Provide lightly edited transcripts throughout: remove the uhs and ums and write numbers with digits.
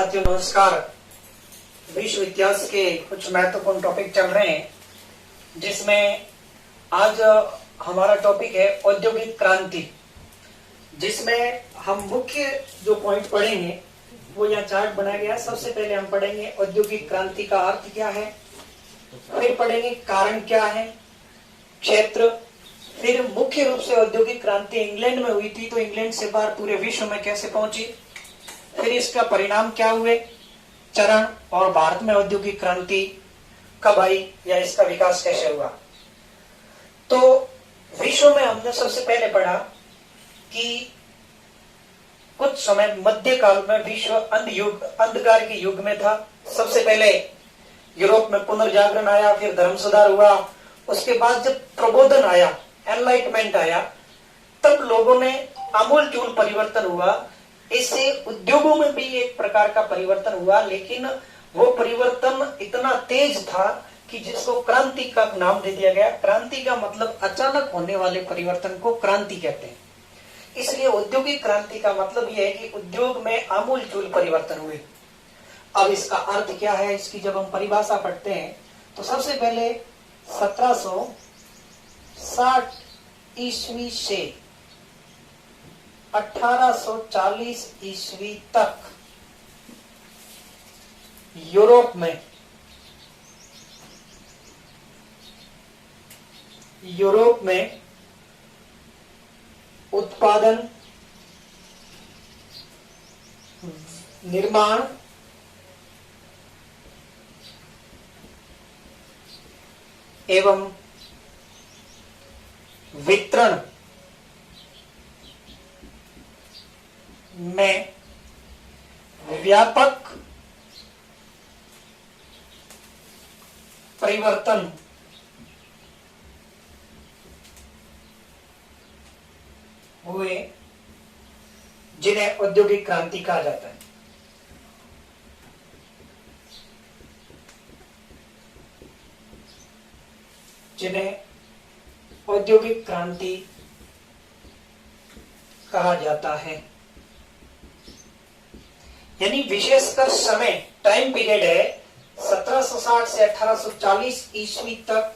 साथियों नमस्कार। विश्व इतिहास के कुछ महत्वपूर्ण टॉपिक चल रहे हैं, जिसमें आज हमारा टॉपिक है औद्योगिक क्रांति, जिसमें हम मुख्य जो पॉइंट पढ़ेंगे वो यहाँ चार्ट बनाया गया है। सबसे पहले हम पढ़ेंगे औद्योगिक क्रांति का अर्थ क्या है, फिर पढ़ेंगे कारण क्या है, क्षेत्र, फिर मुख्य रूप से औद्योगिक क्रांति इंग्लैंड में हुई थी तो इंग्लैंड से बाहर पूरे विश्व में कैसे पहुंची, फिर इसका परिणाम क्या हुए, चरण, और भारत में औद्योगिक क्रांति कब आई या इसका विकास कैसे हुआ। तो विश्व में हमने सबसे पहले पढ़ा कि कुछ समय मध्यकाल में विश्व अंधकार के युग में था। सबसे पहले यूरोप में पुनर्जागरण आया, फिर धर्म सुधार हुआ, उसके बाद जब प्रबोधन आया, एनलाइटमेंट आया, तब लोगों ने आमूलचूल परिवर्तन हुआ। इससे उद्योगों में भी एक प्रकार का परिवर्तन हुआ, लेकिन वो परिवर्तन इतना तेज था कि जिसको क्रांति का नाम दे दिया गया। क्रांति का मतलब अचानक होने वाले परिवर्तन को क्रांति कहते हैं। इसलिए औद्योगिक क्रांति का मतलब यह है कि उद्योग में आमूलचूल परिवर्तन हुए। अब इसका अर्थ क्या है, इसकी जब हम परिभाषा पढ़ते हैं तो सबसे पहले 1760 ईस्वी से 1840 ईस्वी तक यूरोप में उत्पादन, निर्माण, एवं वितरण में व्यापक परिवर्तन हुए, जिन्हें औद्योगिक क्रांति कहा जाता है। जिन्हें औद्योगिक क्रांति कहा जाता है, यानी विशेषकर समय, टाइम पीरियड है 1760 से 1840 ईस्वी तक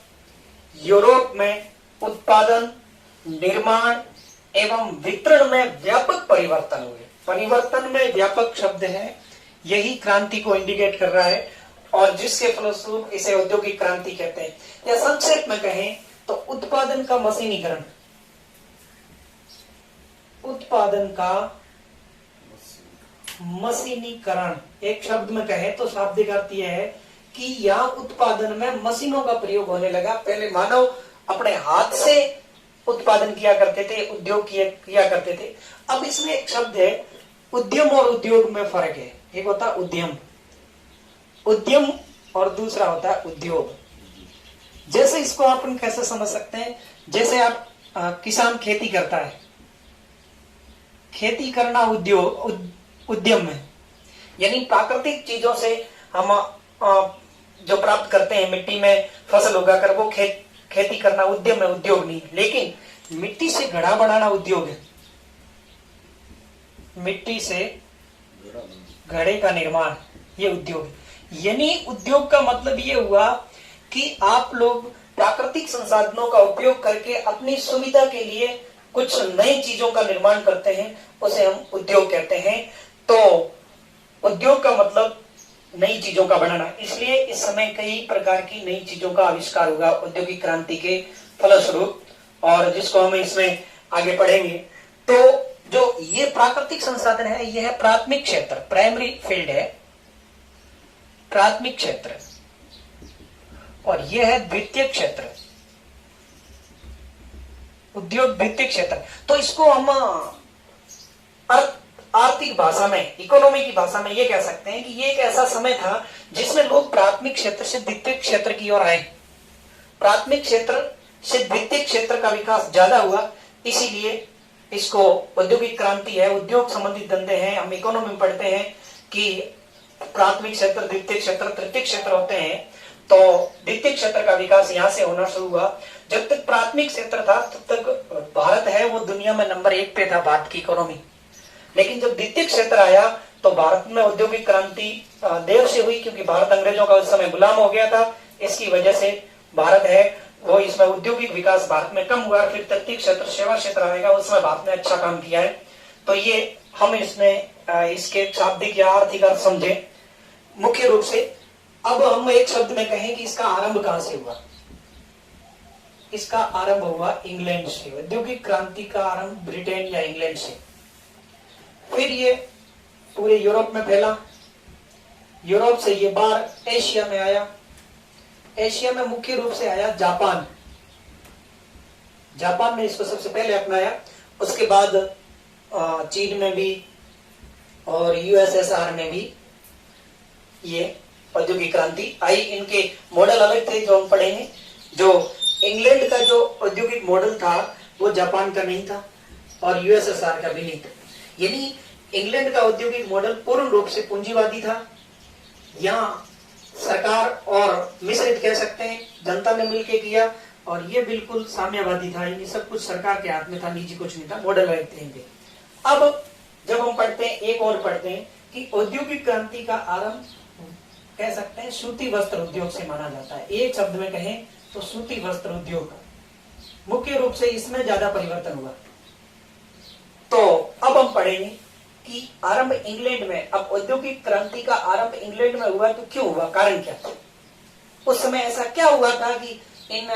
यूरोप में उत्पादन, निर्माण एवं वितरण में व्यापक परिवर्तन हुए। परिवर्तन में व्यापक शब्द है, यही क्रांति को इंडिकेट कर रहा है और जिसके फलस्वरूप इसे औद्योगिक क्रांति कहते हैं। या संक्षेप में कहें तो उत्पादन का मशीनीकरण, उत्पादन का मशीनीकरण, एक शब्द में कहे तो शाब्दिक अर्थ यह है कि यहाँ उत्पादन में मशीनों का प्रयोग होने लगा। पहले मानव अपने हाथ से उत्पादन किया करते थे, उद्योग किया करते थे। अब इसमें एक शब्द है उद्यम और उद्योग में फर्क है। एक होता है उद्यम और दूसरा होता है उद्योग। जैसे इसको अपन कैसे समझ सकते हैं, जैसे आप किसान खेती करता है, खेती करना उद्यम में, यानी प्राकृतिक चीजों से हम जो प्राप्त करते हैं, मिट्टी में फसल उगाकर वो खेती करना उद्यम है, उद्योग नहीं। लेकिन मिट्टी से घड़ा बनाना उद्योग है, मिट्टी से घड़े का निर्माण ये उद्योग। यानी उद्योग का मतलब ये हुआ कि आप लोग प्राकृतिक संसाधनों का उपयोग करके अपनी सुविधा के लिए कुछ नई चीजों का निर्माण करते हैं, उसे हम उद्योग कहते हैं। तो उद्योग का मतलब नई चीजों का बनाना। इसलिए इस समय कई प्रकार की नई चीजों का आविष्कार होगा औद्योगिक क्रांति के फलस्वरूप, और जिसको हम इसमें आगे पढ़ेंगे। तो जो ये प्राकृतिक संसाधन है, यह है प्राथमिक क्षेत्र, प्राइमरी फील्ड है, प्राथमिक क्षेत्र, और यह है द्वितीय क्षेत्र, उद्योग द्वितीय क्षेत्र। तो इसको हम आर्थिक भाषा में, इकोनॉमी की भाषा में ये कह सकते हैं कि ये एक ऐसा समय था जिसमें लोग प्राथमिक क्षेत्र से द्वितीय क्षेत्र की ओर आए। प्राथमिक क्षेत्र से द्वितीय क्षेत्र का विकास ज्यादा हुआ, इसीलिए इसको औद्योगिक क्रांति है। उद्योग संबंधित धंधे हैं, हम इकोनॉमी में पढ़ते हैं कि प्राथमिक क्षेत्र, द्वितीय क्षेत्र, तृतीय क्षेत्र होते हैं। तो द्वितीय क्षेत्र का विकास यहाँ से होना शुरू हुआ। जब तक प्राथमिक क्षेत्र था तब तक भारत है वो दुनिया में नंबर 1 पे था, भारत की इकोनॉमी। लेकिन जब द्वितीय क्षेत्र आया तो भारत में औद्योगिक क्रांति देर से हुई, क्योंकि भारत अंग्रेजों का उस समय गुलाम हो गया था। इसकी वजह से भारत है वो इसमें औद्योगिक विकास भारत में कम हुआ। फिर तृतीय क्षेत्र सेवा क्षेत्र आएगा, उसमें भारत ने अच्छा काम किया है। तो ये हम इसमें इसके शाब्दिक या आर्थिक अर्थ समझे मुख्य रूप से। अब हम एक शब्द में कहें कि इसका आरंभ कहां से हुआ। इसका आरंभ हुआ इंग्लैंड से। औद्योगिक क्रांति का आरंभ ब्रिटेन या इंग्लैंड से। फिर ये पूरे यूरोप में फैला, यूरोप से ये बाहर एशिया में आया। एशिया में मुख्य रूप से आया जापान। जापान ने इसको सबसे पहले अपनाया, उसके बाद चीन में भी और यूएसएसआर में भी ये औद्योगिक क्रांति आई। इनके मॉडल अलग थे जो हम पढ़ेंगे। जो इंग्लैंड का जो औद्योगिक मॉडल था वो जापान का नहीं था और यूएसएसआर का भी नहीं था। यानी इंग्लैंड का औद्योगिक मॉडल पूर्ण रूप से पूंजीवादी था। यहाँ सरकार और मिश्रित कह सकते हैं, जनता ने मिलकर किया, और ये बिल्कुल साम्यवादी था। यानी सब कुछ सरकार के हाथ में था, निजी कुछ नहीं था, मॉडल रहते हैं। अब जब हम पढ़ते हैं, एक और पढ़ते हैं कि औद्योगिक क्रांति का आरंभ कह सकते हैं सूती वस्त्र उद्योग से माना जाता है। एक शब्द में कहें तो सूती वस्त्र उद्योग मुख्य रूप से इसमें ज्यादा परिवर्तन हुआ। तो अब हम पढ़ेंगे कि आरंभ इंग्लैंड में। अब औद्योगिक क्रांति का आरंभ इंग्लैंड में हुआ तो क्यों हुआ, कारण क्या था? उस समय ऐसा क्या हुआ था कि इन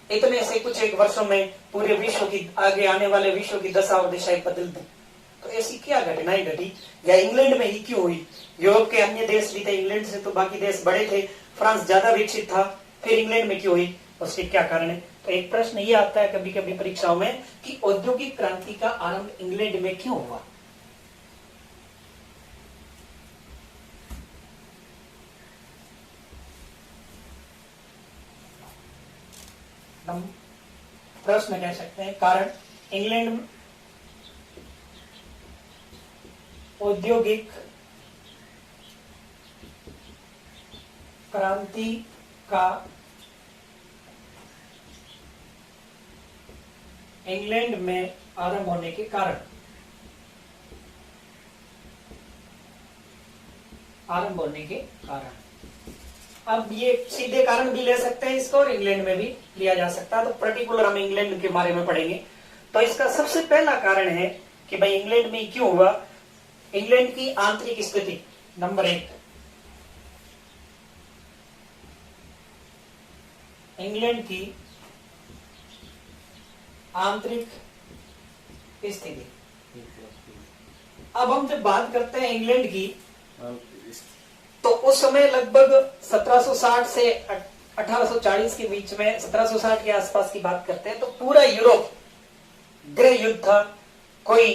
इतने से कुछ एक वर्षों में पूरे विश्व की, आगे आने वाले विश्व की दशा और दिशाएं बदल दी? तो ऐसी क्या घटनाएं घटी, या इंग्लैंड में ही क्यों हुई? यूरोप के अन्य देश भी थे, इंग्लैंड से तो बाकी देश बड़े थे, फ्रांस ज्यादा विकसित था, फिर इंग्लैंड में क्यों हुई, उसके क्या कारण है? तो एक प्रश्न ये आता है कभी कभी परीक्षाओं में कि औद्योगिक क्रांति का आरंभ इंग्लैंड में क्यों हुआ। हम प्रश्न कह सकते हैं कारण, इंग्लैंड औद्योगिक क्रांति का इंग्लैंड में आरंभ होने के कारण, अब ये सीधे कारण भी ले सकते हैं इसको और इंग्लैंड में भी लिया जा सकता है। तो पर्टिकुलर हम इंग्लैंड के बारे में पढ़ेंगे। तो इसका सबसे पहला कारण है कि भाई इंग्लैंड में क्यों हुआ। इंग्लैंड की आंतरिक स्थिति, नंबर 1, इंग्लैंड की आंतरिक स्थिति। अब हम जब बात करते हैं इंग्लैंड की, तो उस समय लगभग 1760 से 1840 के बीच में, 1760 के आसपास की बात करते हैं, तो पूरा यूरोप गृह युद्ध था। कोई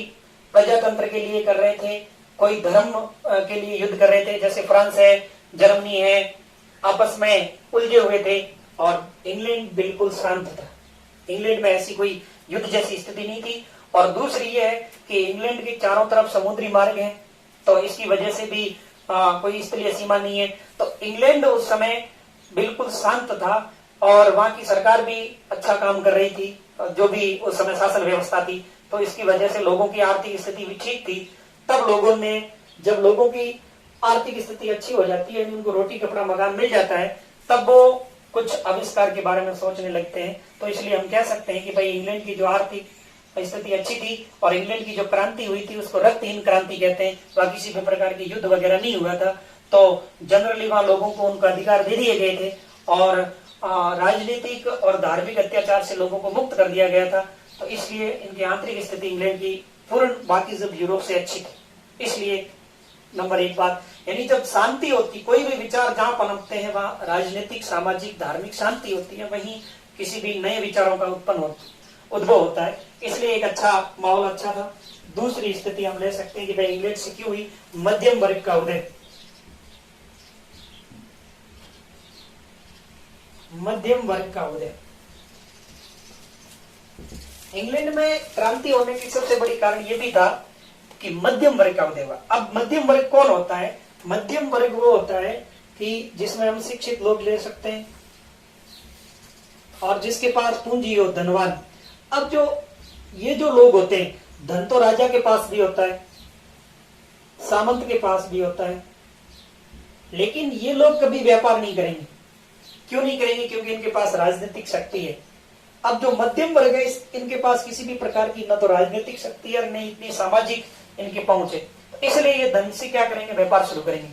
प्रजातंत्र के लिए कर रहे थे, कोई धर्म के लिए युद्ध कर रहे थे, जैसे फ्रांस है, जर्मनी है, आपस में उलझे हुए थे, और इंग्लैंड बिल्कुल शांत था। इंग्लैंड में ऐसी कोई युद्ध जैसी स्थिति नहीं थी। और दूसरी ये है कि इंग्लैंड के चारों तरफ समुद्री मार्ग हैं, तो इसकी वजह से भी कोई स्थलीय सीमा नहीं है। तो इंग्लैंड उस समय बिल्कुल शांत था और वहां की सरकार भी अच्छा काम कर रही थी, जो भी उस समय शासन व्यवस्था थी। तो इसकी वजह से लोगों की आर्थिक स्थिति भी ठीक थी। तब लोगों ने, जब लोगों की आर्थिक स्थिति अच्छी हो जाती है, उनको रोटी कपड़ा मकान मिल जाता है, तब वो कुछ आविष्कार के बारे में सोचने लगते हैं। तो इसलिए हम कह सकते हैं कि भाई इंग्लैंड की जो आर्थिक स्थिति अच्छी थी और इंग्लैंड की जो क्रांति हुई थी उसको रक्तहीन क्रांति कहते हैं। वहां किसी भी प्रकार की युद्ध वगैरह नहीं हुआ था, तो जनरली वहां लोगों को उनका अधिकार दे दिए गए थे और राजनीतिक और धार्मिक अत्याचार से लोगों को मुक्त कर दिया गया था। तो इसलिए इनकी आंतरिक स्थिति इंग्लैंड की पूर्ण बाकी सब यूरोप से अच्छी थी। इसलिए नंबर 1 बात, यानी जब शांति होती, कोई भी विचार जहां पनपते हैं वहां राजनीतिक, सामाजिक, धार्मिक शांति होती है, वहीं किसी भी नए विचारों का उद्भव होता है। इसलिए एक अच्छा माहौल अच्छा था। दूसरी स्थिति हम ले सकते हैं कि भाई इंग्लैंड से क्यों हुई, मध्यम वर्ग का उदय। मध्यम वर्ग का उदय, इंग्लैंड में क्रांति होने की सबसे बड़ी कारण यह भी था कि मध्यम वर्ग का उदय हुआ। अब मध्यम वर्ग कौन होता है? मध्यम वर्ग वो होता है कि जिसमें हम शिक्षित लोग ले सकते हैं और जिसके पास पूंजी हो, धनवान। अब जो ये जो लोग होते हैं, धन तो राजा के पास भी होता है, सामंत के पास भी होता है, लेकिन ये लोग कभी व्यापार नहीं करेंगे। क्यों नहीं करेंगे? क्योंकि इनके पास राजनीतिक शक्ति है। अब जो मध्यम वर्ग है, इनके पास किसी भी प्रकार की न तो राजनीतिक शक्ति है और न इतनी सामाजिक इनकी पहुंच है, तो इसलिए ये धन से क्या करेंगे? व्यापार शुरू करेंगे।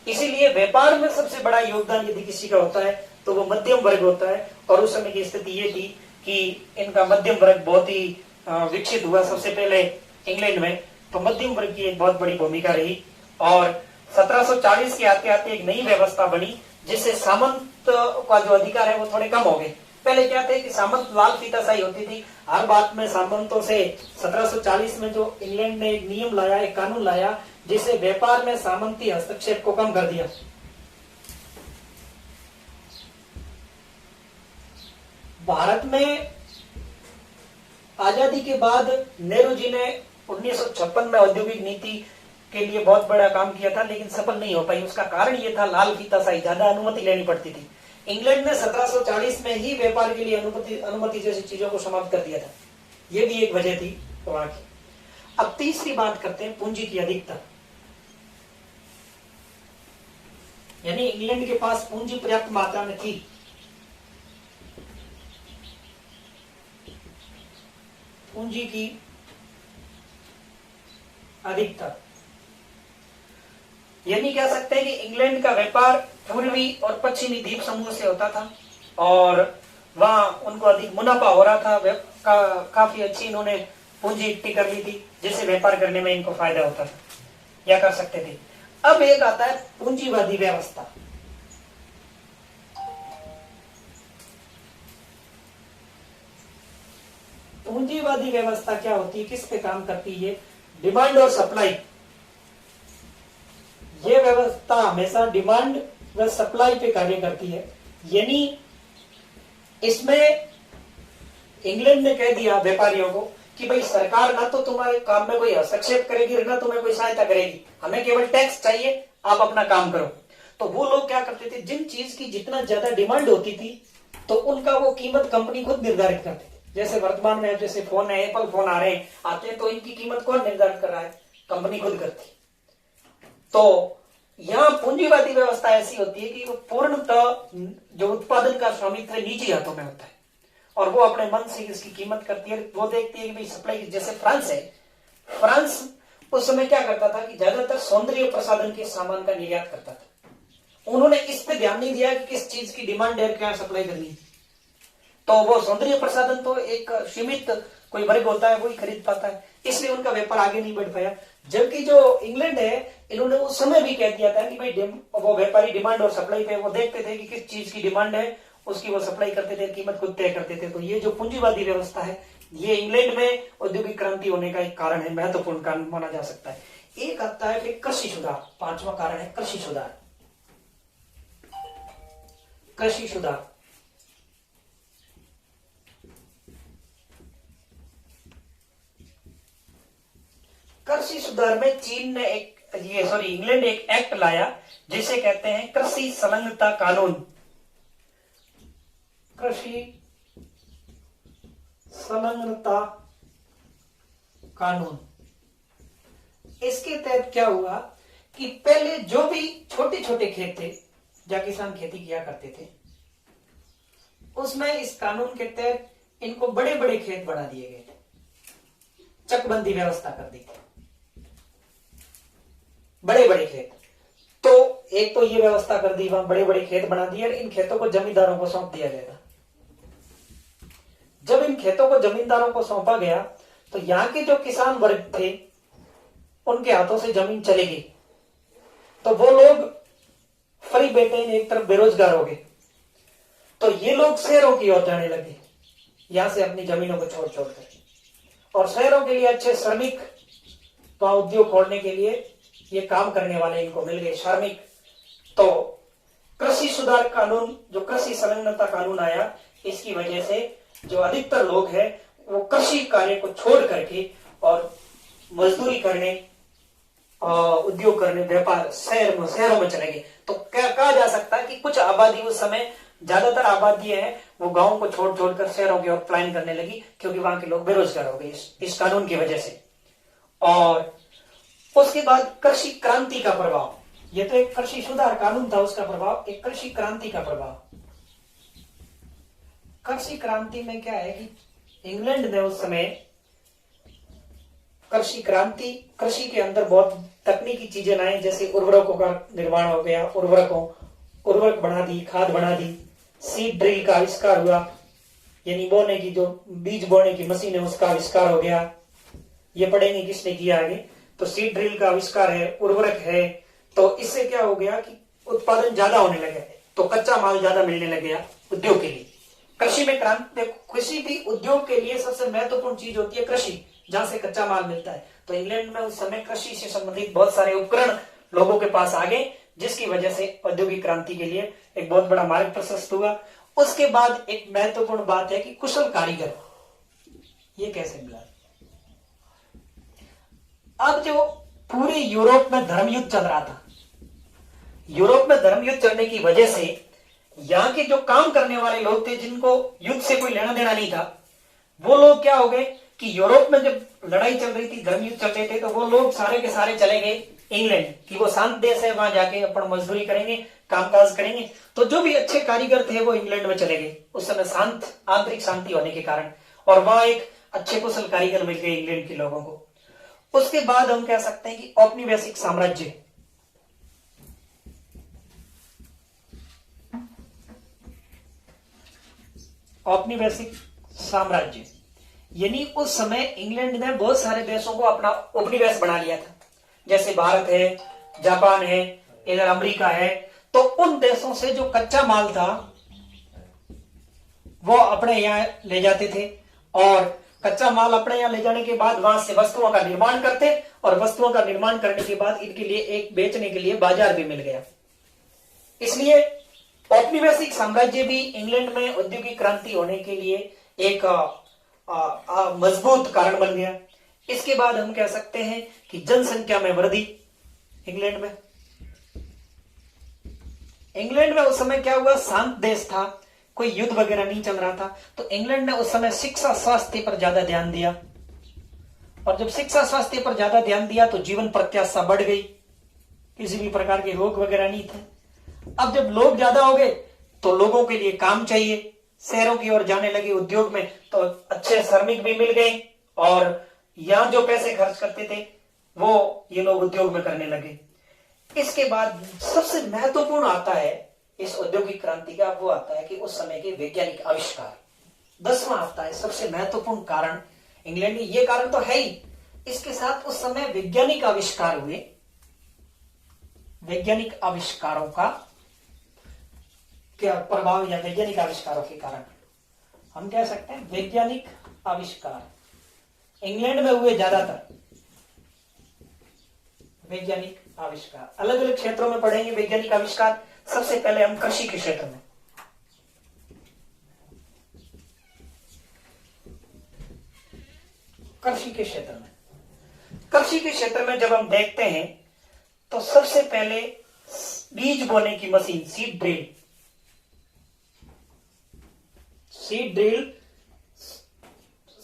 इसीलिए व्यापार में सबसे बड़ा योगदान यदि किसी का होता है तो वो मध्यम वर्ग होता है। और उस समय की स्थिति ये थी कि इनका मध्यम वर्ग बहुत ही विकसित हुआ सबसे पहले इंग्लैंड में, तो मध्यम वर्ग की एक बहुत बड़ी भूमिका रही। और 1740 के आते आते एक नई व्यवस्था बनी जिससे सामंत का जो अधिकार है वो थोड़े कम हो गए। पहले क्या थे कि सामंत लाल फीताशाही होती थी हर बात में सामंतों से। 1740 में जो इंग्लैंड ने एक नियम लाया, एक कानून लाया, जिससे व्यापार में सामंती हस्तक्षेप को कम कर दिया। भारत में आजादी के बाद नेहरू जी ने 1956 में औद्योगिक नीति के लिए बहुत बड़ा काम किया था, लेकिन सफल नहीं हो पाई। उसका कारण ये था लाल फीताशाही, ज्यादा अनुमति लेनी पड़ती थी। इंग्लैंड ने 1740 में ही व्यापार के लिए अनुमति जैसी चीजों को समाप्त कर दिया था। यह भी एक वजह थी वहां की। अब तीसरी बात करते हैं, पूंजी की अधिकता। यानी इंग्लैंड के पास पूंजी पर्याप्त मात्रा में थी। पूंजी की अधिकता यानी कह सकते हैं कि इंग्लैंड का व्यापार पूर्वी और पश्चिमी द्वीप समूह से होता था और वहां उनको अधिक मुनाफा हो रहा था। काफी अच्छी इन्होंने पूंजी इकट्ठी कर ली थी, जिससे व्यापार करने में इनको फायदा होता था या कर सकते थे। अब एक आता है पूंजीवादी व्यवस्था। पूंजीवादी व्यवस्था क्या होती है, किस पे काम करती है? डिमांड और सप्लाई। ये व्यवस्था हमेशा डिमांड व सप्लाई पे कार्य करती है। यानी इसमें इंग्लैंड ने कह दिया व्यापारियों को कि भाई सरकार ना तो तुम्हारे काम में कोई हस्तक्षेप करेगी ना तुम्हें कोई सहायता करेगी, हमें केवल टैक्स चाहिए, आप अपना काम करो। तो वो लोग क्या करते थे, जिन चीज की जितना ज्यादा डिमांड होती थी तो उनका वो कीमत कंपनी खुद निर्धारित करती थी। जैसे वर्तमान में जैसे फोन है, एप्पल फोन आ रहे हैं आते हैं, तो इनकी कीमत कौन निर्धारित कर रहा है? कंपनी खुद करती। तो यहाँ पूंजीवादी व्यवस्था ऐसी होती है कि वो पूर्णतः जो उत्पादन का स्वामित्व निजी हाथों में होता है और वो अपने मन से इसकी कीमत करती है। वो देखती है कि भाई सप्लाई, जैसे फ्रांस है, फ्रांस उस समय क्या करता था कि ज्यादातर सौंदर्य प्रसाधन के सामान का निर्यात करता था। उन्होंने इस पे ध्यान नहीं दिया कि किस चीज की डिमांड है, क्या सप्लाई करनी है। तो वो सौंदर्य प्रसाधन तो एक सीमित कोई वर्ग होता है वही खरीद पाता है, इसलिए उनका व्यापार आगे नहीं बढ़ पाया। जबकि जो इंग्लैंड है, इन्होंने उस समय भी कह दिया था कि भाई वो व्यापारी डिमांड और सप्लाई पे वो देखते थे कि किस चीज की डिमांड है, उसकी वो सप्लाई करते थे, कीमत खुद तय करते थे। तो ये जो पूंजीवादी व्यवस्था है, ये इंग्लैंड में औद्योगिक क्रांति होने का एक कारण है, महत्वपूर्ण कारण माना जा सकता है। एक आता है फिर कृषि सुधार। पांचवा कारण है कृषि सुधार। कृषि सुधार कृषि सुधार में चीन ने इंग्लैंड ने एक एक्ट लाया जिसे कहते हैं कृषि संलग्नता कानून। कृषि संलग्नता कानून। इसके तहत क्या हुआ कि पहले जो भी छोटे छोटे खेत थे जहां किसान खेती किया करते थे, उसमें इस कानून के तहत इनको बड़े बड़े खेत बढ़ा दिए गए थे, चकबंदी व्यवस्था कर दी थी, बड़े बड़े खेत। तो एक तो ये व्यवस्था कर दी, वहां बड़े बड़े खेत बना दिए और इन खेतों को जमींदारों को सौंप दिया गया था। जब इन खेतों को जमींदारों को सौंपा गया तो यहां के जो किसान वर्ग थे उनके हाथों से जमीन चली गई, तो वो लोग फ्री बैठे, एक तरफ बेरोजगार हो गए। तो ये लोग शहरों की ओर जाने लगे, यहां से अपनी जमीनों को छोड़ छोड़ कर, और शहरों के लिए अच्छे श्रमिक वहां उद्योग खोलने के लिए ये काम करने वाले इनको मिल गए, श्रमिक। तो कृषि सुधार कानून, जो कृषि संलग्नता कानून आया, इसकी वजह से जो अधिकतर लोग हैं वो कृषि कार्य को छोड़ करके और मजदूरी करने, उद्योग करने, व्यापार शहरों में चले गए। तो क्या कहा जा सकता है कि कुछ आबादी उस समय, ज्यादातर आबादी है वो गांव को छोड़ छोड़कर शहरों की ओर प्लान करने लगी, क्योंकि वहां के लोग बेरोजगार हो गए इस कानून की वजह से। और उसके बाद कृषि क्रांति का प्रभाव, ये तो एक कृषि सुधार कानून था, उसका प्रभाव, एक कृषि क्रांति का प्रभाव। कृषि क्रांति में क्या है कि इंग्लैंड ने उस समय कृषि क्रांति, कृषि के अंदर बहुत तकनीकी चीजें लाए, जैसे उर्वरकों का निर्माण हो गया, उर्वरक बना दी, खाद बना दी, सीड ड्रिल का आविष्कार हुआ, यानी बोने की जो बीज बोने की मशीन है उसका आविष्कार हो गया। ये पढ़ेंगे किसने किया आगे। तो सीड ड्रिल का आविष्कार है, उर्वरक है, तो इससे क्या हो गया कि उत्पादन ज्यादा होने लगे, तो कच्चा माल ज्यादा मिलने लग गया उद्योग के लिए। कृषि में क्रांति, कृषि भी उद्योग के लिए सबसे महत्वपूर्ण चीज होती है कृषि, जहां से कच्चा माल मिलता है। तो इंग्लैंड में उस समय कृषि से संबंधित बहुत सारे उपकरण लोगों के पास आ गए, जिसकी वजह से औद्योगिक क्रांति के लिए एक बहुत बड़ा मार्ग प्रशस्त हुआ। उसके बाद एक महत्वपूर्ण बात है कि कुशल कारीगर, ये कैसे मिला। अब जो पूरे यूरोप में धर्म युद्ध चल रहा था, यूरोप में धर्म युद्ध चलने की वजह से यहाँ के जो काम करने वाले लोग थे, जिनको युद्ध से कोई लेना देना नहीं था, वो लोग क्या हो गए कि यूरोप में जब लड़ाई चल रही थी, धर्म युद्ध चल रहे थे, तो वो लोग सारे के सारे चले गए इंग्लैंड, कि वो शांत देश है, वहां जाके अपन मजदूरी करेंगे, कामकाज करेंगे। तो जो भी अच्छे कारीगर थे वो इंग्लैंड में चले गए, उस समय शांत, आंतरिक शांति होने के कारण, और वहां एक अच्छे कुशल कारीगर मिल गए इंग्लैंड के लोगों को। उसके बाद हम कह सकते हैं कि औपनिवेशिक साम्राज्य, औपनिवेशिक साम्राज्य, यानी उस समय इंग्लैंड ने बहुत सारे देशों को अपना उपनिवेश बना लिया था, जैसे भारत है, जापान है, इधर अमेरिका है। तो उन देशों से जो कच्चा माल था वो अपने यहां ले जाते थे, और कच्चा माल अपने यहां ले जाने के बाद वहां से वस्तुओं का निर्माण करते, और वस्तुओं का निर्माण करने के बाद इनके लिए एक बेचने के लिए बाजार भी मिल गया। इसलिए औपनिवेशिक साम्राज्य भी इंग्लैंड में औद्योगिक क्रांति होने के लिए एक मजबूत कारण बन गया। इसके बाद हम कह सकते हैं कि जनसंख्या में वृद्धि इंग्लैंड में। इंग्लैंड में उस समय क्या हुआ, शांत देश था, कोई युद्ध वगैरह नहीं चल रहा था, तो इंग्लैंड ने उस समय शिक्षा स्वास्थ्य पर ज्यादा ध्यान दिया, और जब शिक्षा स्वास्थ्य पर ज्यादा ध्यान दिया तो जीवन प्रत्याशा बढ़ गई, किसी भी प्रकार के रोग वगैरह नहीं थे। अब जब लोग ज्यादा हो गए तो लोगों के लिए काम चाहिए, शहरों की ओर जाने लगे उद्योग में, तो अच्छे श्रमिक भी मिल गए, और यहां जो पैसे खर्च करते थे वो ये लोग उद्योग में करने लगे। इसके बाद सबसे महत्वपूर्ण आता है इस औद्योगिक क्रांति का, वो आता है कि उस समय के वैज्ञानिक आविष्कार। 10वां आता है सबसे महत्वपूर्ण कारण इंग्लैंड में, ये कारण तो है ही, इसके साथ उस समय वैज्ञानिक आविष्कार हुए। वैज्ञानिक आविष्कारों का क्या प्रभाव, या वैज्ञानिक आविष्कारों के कारण हम कह सकते हैं वैज्ञानिक आविष्कार इंग्लैंड में हुए ज्यादातर। वैज्ञानिक आविष्कार अलग अलग क्षेत्रों में पढ़ेंगे वैज्ञानिक आविष्कार। सबसे पहले हम कृषि के क्षेत्र में, कृषि के क्षेत्र में, कृषि के क्षेत्र में जब हम देखते हैं तो सबसे पहले बीज बोने की machine, seed drill. Seed drill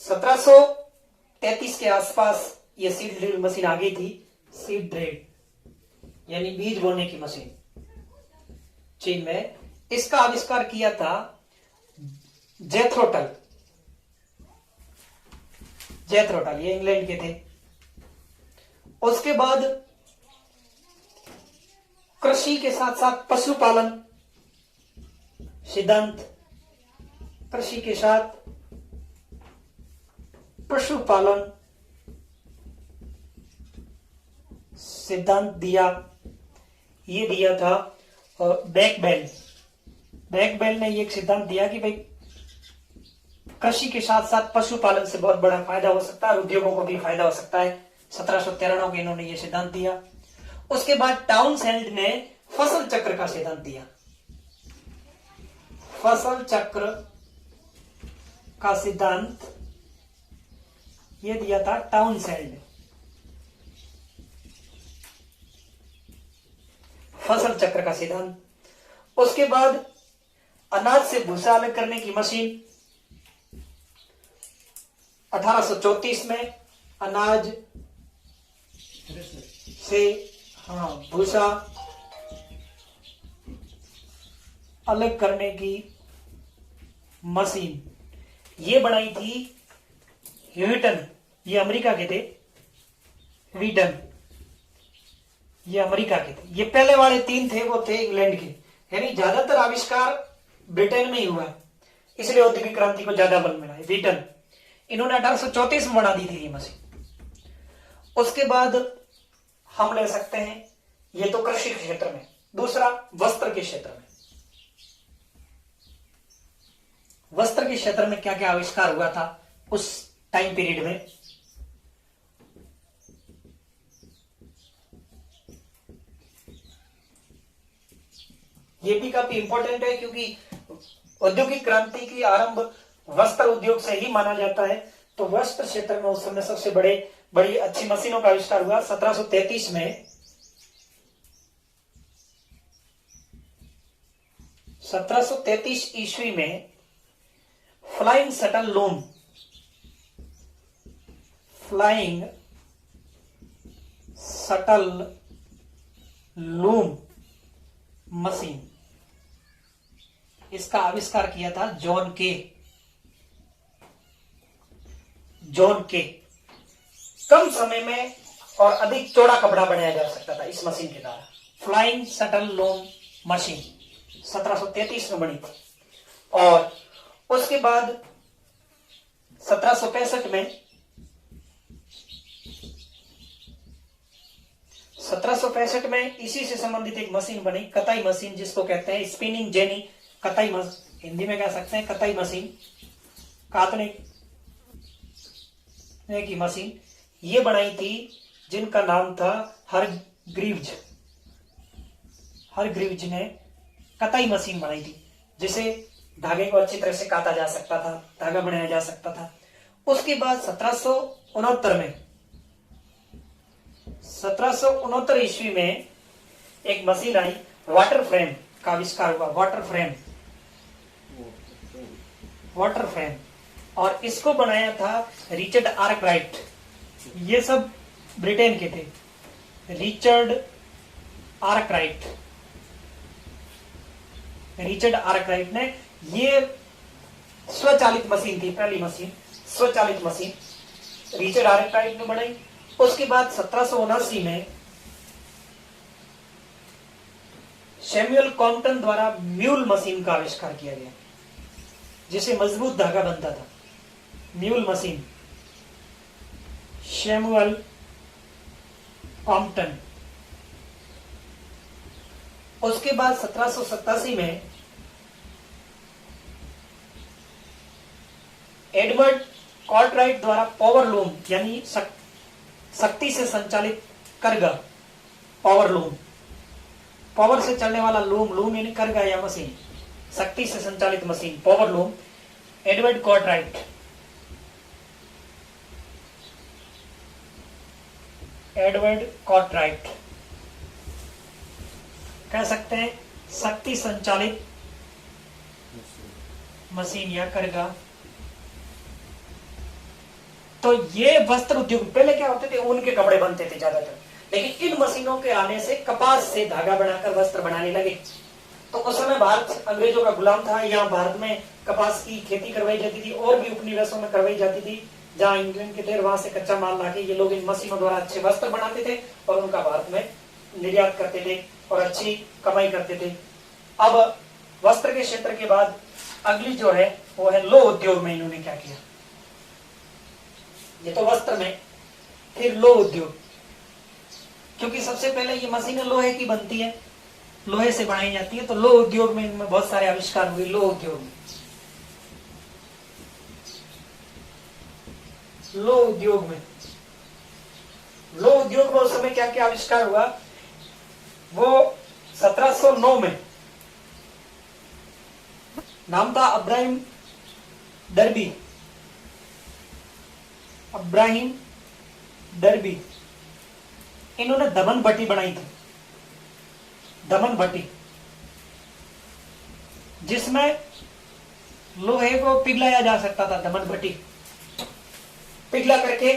1733 के आसपास ये सीड ड्रिल मशीन आ गई थी। सीड ड्रिल यानी बीज बोने की मशीन, चीन में इसका आविष्कार किया था जेथरो टल, ये इंग्लैंड के थे। उसके बाद कृषि के साथ साथ पशुपालन सिद्धांत, कृषि के साथ पशुपालन सिद्धांत दिया, ये दिया था बैकबेल ने ये एक सिद्धांत दिया कि भाई कृषि के साथ साथ पशुपालन से बहुत बड़ा फायदा हो सकता है, उद्योगों को भी फायदा हो सकता है। 1793 के इन्होंने ये सिद्धांत दिया। उसके बाद टाउनसेंड ने फसल चक्र का सिद्धांत दिया। फसल चक्र का सिद्धांत ये दिया था टाउनसेंड। फसल चक्र का सिद्धांत। उसके बाद अनाज से भूसा अलग करने की मशीन 1834 में, अनाज से भूसा अलग करने की मशीन, ये बनाई थी ह्यूटन, ये अमेरिका के थे। व्हीटन ये अमेरिका के थे। ये पहले वाले 3 थे वो थे इंग्लैंड के। यानी ज्यादातर आविष्कार ब्रिटेन में ही हुआ, इसलिए औद्योगिक क्रांति को ज्यादा बल मिला है। व्हीटन इन्होंने 1834 में बना दी थी ये मशीन। उसके बाद हम ले सकते हैं, ये तो कृषि क्षेत्र में। दूसरा वस्त्र के क्षेत्र में। वस्त्र के क्षेत्र में क्या क्या आविष्कार हुआ था उस टाइम पीरियड में? ये भी काफी इंपॉर्टेंट है क्योंकि औद्योगिक क्रांति की आरंभ वस्त्र उद्योग से ही माना जाता है। तो वस्त्र क्षेत्र में उस समय सबसे बड़ी अच्छी मशीनों का आविष्कार हुआ 1733 में। 1733 ईस्वी में flying shuttle loom, flying shuttle loom machine, इसका आविष्कार किया था जॉन के। कम समय में और अधिक चौड़ा कपड़ा बनाया जा सकता था इस मशीन के द्वारा। फ्लाइंग शटल लूम मशीन 1733 में बनी थी। और उसके बाद 1765 में इसी से संबंधित एक मशीन बनी, कताई मशीन, जिसको कहते हैं स्पिनिंग जेनी। कताई मशीन हिंदी में कह सकते हैं कताई मशीन, कातने की मशीन। ये बनाई थी जिनका नाम था हरग्रीव्ज ने कताई मशीन बनाई थी, जिसे धागे को अच्छी तरह से काटा जा सकता था, धागा बनाया जा सकता था। उसके बाद 1769 ईस्वी में एक मशीन आई, वाटर फ्रेम का आविष्कार हुआ। वाटर फ्रेम और इसको बनाया था रिचर्ड आर्कराइट। ये सब ब्रिटेन के थे। रिचर्ड आर्कराइट ने, ये स्वचालित मशीन थी, पहली मशीन स्वचालित मशीन रिचर्ड आर्कराइट ने बनाई। उसके बाद 1779 में सैमुअल कॉम्पटन द्वारा म्यूल मशीन का आविष्कार किया गया, जिसे मजबूत धागा बनता था। Mule machine, Samuel Compton. उसके बाद 1787 में एडवर्ड कॉर्टराइट द्वारा पावर लूम, यानी शक्ति से संचालित करगा, पावर लूम, पावर से चलने वाला लूम यानी करगा या मशीन, शक्ति से संचालित मशीन, पावर लूम, एडवर्ड कॉर्टराइट कह सकते हैं शक्ति संचालित मशीन या करगा। तो ये वस्त्र उद्योग, पहले क्या होते थे, ऊन के कपड़े बनते थे ज्यादातर, लेकिन इन मशीनों के आने से कपास से धागा बनाकर वस्त्र बनाने लगे। तो उस समय भारत अंग्रेजों का गुलाम था। यहाँ भारत में कपास की खेती करवाई जाती थी और भी उपनिवेशों में करवाई जाती थी, जहाँ इंग्लैंड के थे, वहां से कच्चा माल लाके ये लोग इन मशीनों द्वारा अच्छे वस्त्र बनाते थे और उनका भारत में निर्यात करते थे और अच्छी कमाई करते थे। अब वस्त्र के क्षेत्र के बाद अगली जो है वो है लौह उद्योग में इन्होंने क्या किया। ये तो वस्त्र में, फिर लौह उद्योग, क्योंकि सबसे पहले ये मशीनें लोहे की बनती है, लोहे से बनाई जाती है। तो लौह उद्योग में इनमें बहुत सारे आविष्कार हुए। लौह उद्योग में उस समय क्या क्या आविष्कार हुआ, वो 1709 में नाम था अब्राहिम डर्बी। इन्होंने दमन भट्टी बनाई थी, दमन भट्टी, जिसमें लोहे को पिघलाया जा सकता था। दमन भट्टी पिघला करके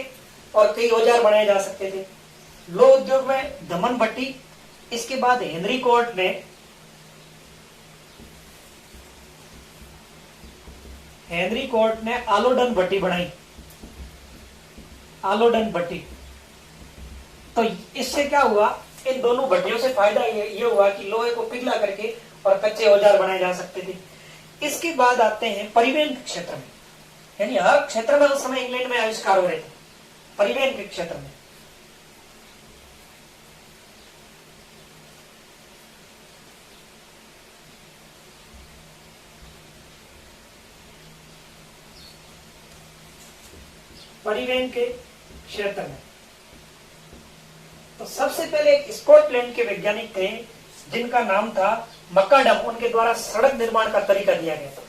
और कई औजार बनाए जा सकते थे। लोह उद्योग में दमन भट्टी, इसके बाद हेनरी कोर्ट ने आलोडन भट्टी बनाई, आलोडन भट्टी। तो इससे क्या हुआ, इन दोनों भट्टियों से फायदा ये हुआ कि लोहे को पिघला करके और कच्चे औजार बनाए जा सकते थे। इसके बाद आते हैं परिवहन के क्षेत्र में, यानी हर क्षेत्र में उस समय इंग्लैंड में आविष्कार हो रहे थे। परिवहन के क्षेत्र में तो सबसे पहले एक स्कॉटलैंड के वैज्ञानिक थे जिनका नाम था मकाडम, उनके द्वारा सड़क निर्माण का तरीका दिया गया था।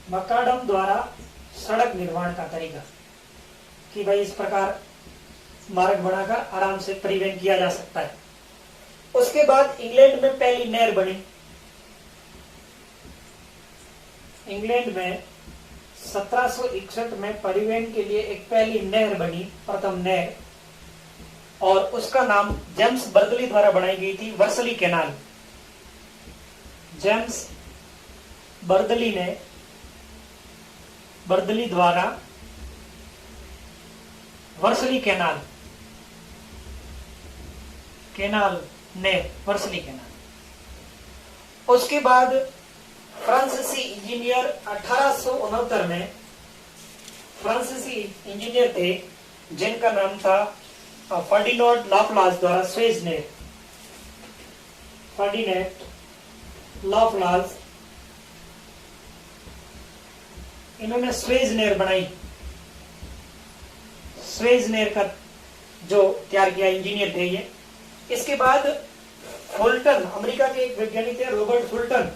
मकाडम द्वारा सड़क निर्माण का तरीका कि भाई इस प्रकार मार्ग बनाकर आराम से परिवहन किया जा सकता है। उसके बाद इंग्लैंड में पहली नहर बनी। इंग्लैंड में 1761 में परिवहन के लिए एक पहली नहर बनी, प्रथम नहर, और उसका नाम जेम्स बर्दली द्वारा बनाई गई थी, वर्सली कैनाल। जेम्स बर्दली द्वारा वर्सली कैनाल नहर, वर्सली कैनाल। उसके बाद फ्रांसीसी इंजीनियर 1869 में फ्रांसीसी इंजीनियर थे जिनका नाम था फर्डिनांड लाप्लास द्वारा स्वेज नहर, फर्डिनांड लाप्लास, इन्होंने स्वेज नहर बनाई। स्वेज नहर का जो तैयार किया इंजीनियर थे ये। इसके बाद फुल्टन, अमेरिका के एक वैज्ञानिक थे रॉबर्ट फुल्टन,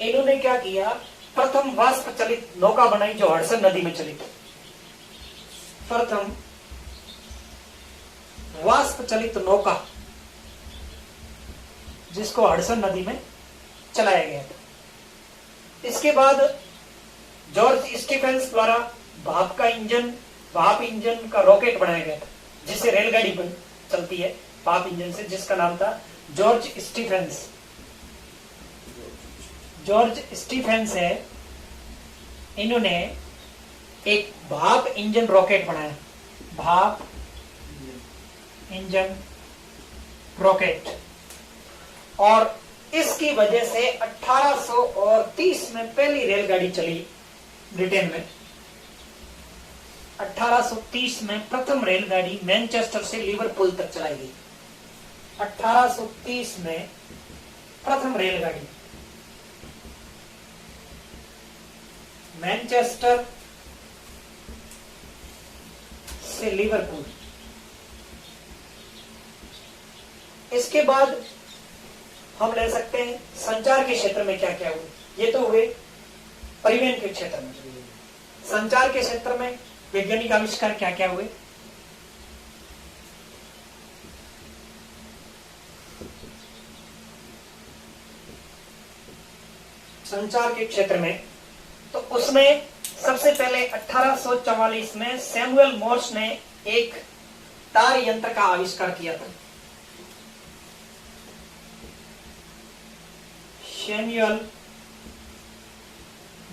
इन्होंने क्या किया, प्रथम वाष्प चलित नौका बनाई जो हडसन नदी में चली। प्रथम वाष्प चलित नौका जिसको हडसन नदी में चलाया गया था। इसके बाद जॉर्ज स्टीफेंस द्वारा भाप इंजन का रॉकेट बनाया गया था जिससे रेलगाड़ी चलती है भाप इंजन से, जिसका नाम था जॉर्ज स्टीफेंस है। इन्होंने एक भाप इंजन रॉकेट बनाया, भाप इंजन रॉकेट, और इसकी वजह से 1830 में पहली रेलगाड़ी चली ब्रिटेन में। 1830 में प्रथम रेलगाड़ी मैनचेस्टर से लिवरपूल तक चलाई गई। 1830 में प्रथम रेलगाड़ी मैनचेस्टर से लिवरपूल। इसके बाद हम ले सकते हैं संचार के क्षेत्र में क्या क्या हुए। ये तो हुए परिवहन के क्षेत्र में। संचार के क्षेत्र में वैज्ञानिक आविष्कार क्या क्या हुए। संचार के क्षेत्र में तो उसमें सबसे पहले 1844 में सैमुअल मोर्स ने एक तार यंत्र का आविष्कार किया था। सैमुअल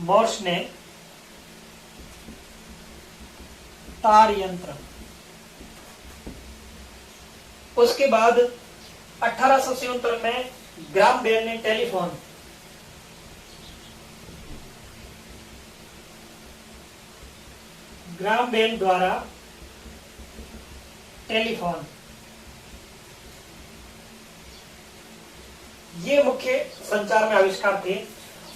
मोर्स ने तार यंत्र। उसके बाद 1877 में ग्राम बेल ने टेलीफोन। ग्राम बेल द्वारा टेलीफोन, ये मुख्य संचार में आविष्कार थे।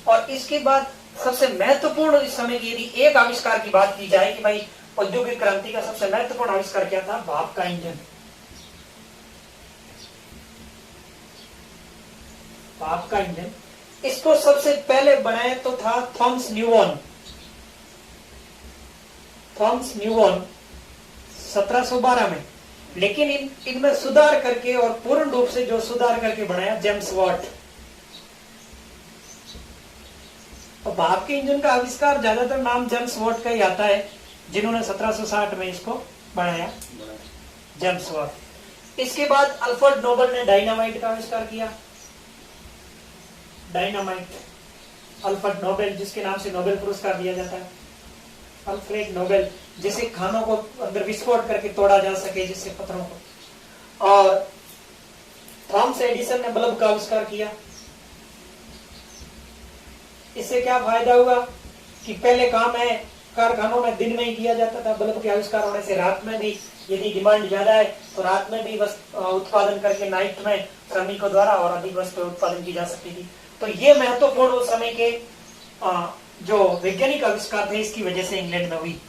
और इसके बाद सबसे महत्वपूर्ण इस समय की यदि एक आविष्कार की बात की जाए कि भाई औद्योगिक क्रांति का सबसे महत्वपूर्ण आविष्कार क्या था, भाप का इंजन। भाप का इंजन इसको सबसे पहले बनाया तो था थॉमस न्यूटन 1712 में, लेकिन इनमें सुधार करके और पूर्ण रूप से जो सुधार करके बनाया जेम्स वाट तो भाप के इंजन का आविष्कार ज्यादातर नाम जेम्स वॉट का ही आता है, जिन्होंने 1760 में इसको बनाया, जेम्स वॉट। इसके बाद अल्फ्रेड नोबल ने डायनामाइट का आविष्कार किया। डायनामाइट, अल्फ्रेड नोबेल, जिसके नाम से नोबेल पुरस्कार दिया जाता है, अल्फ्रेड नोबेल, जिसे खानों को अंदर विस्फोट करके तोड़ा जा सके, जिससे पत्थरों को। और थॉमस एडिसन ने बल्ब का आविष्कार किया। इससे क्या फायदा हुआ कि पहले काम है कारखानों में दिन में ही किया जाता था, बल्ब के आविष्कार होने से रात में भी यदि डिमांड ज्यादा है तो रात में भी उत्पादन करके नाइट में श्रमिकों द्वारा और अधिक वस्तु उत्पादन की जा सकती थी। तो ये महत्वपूर्ण उस समय के जो वैज्ञानिक आविष्कार थे, इसकी वजह से इंग्लैंड में हुई।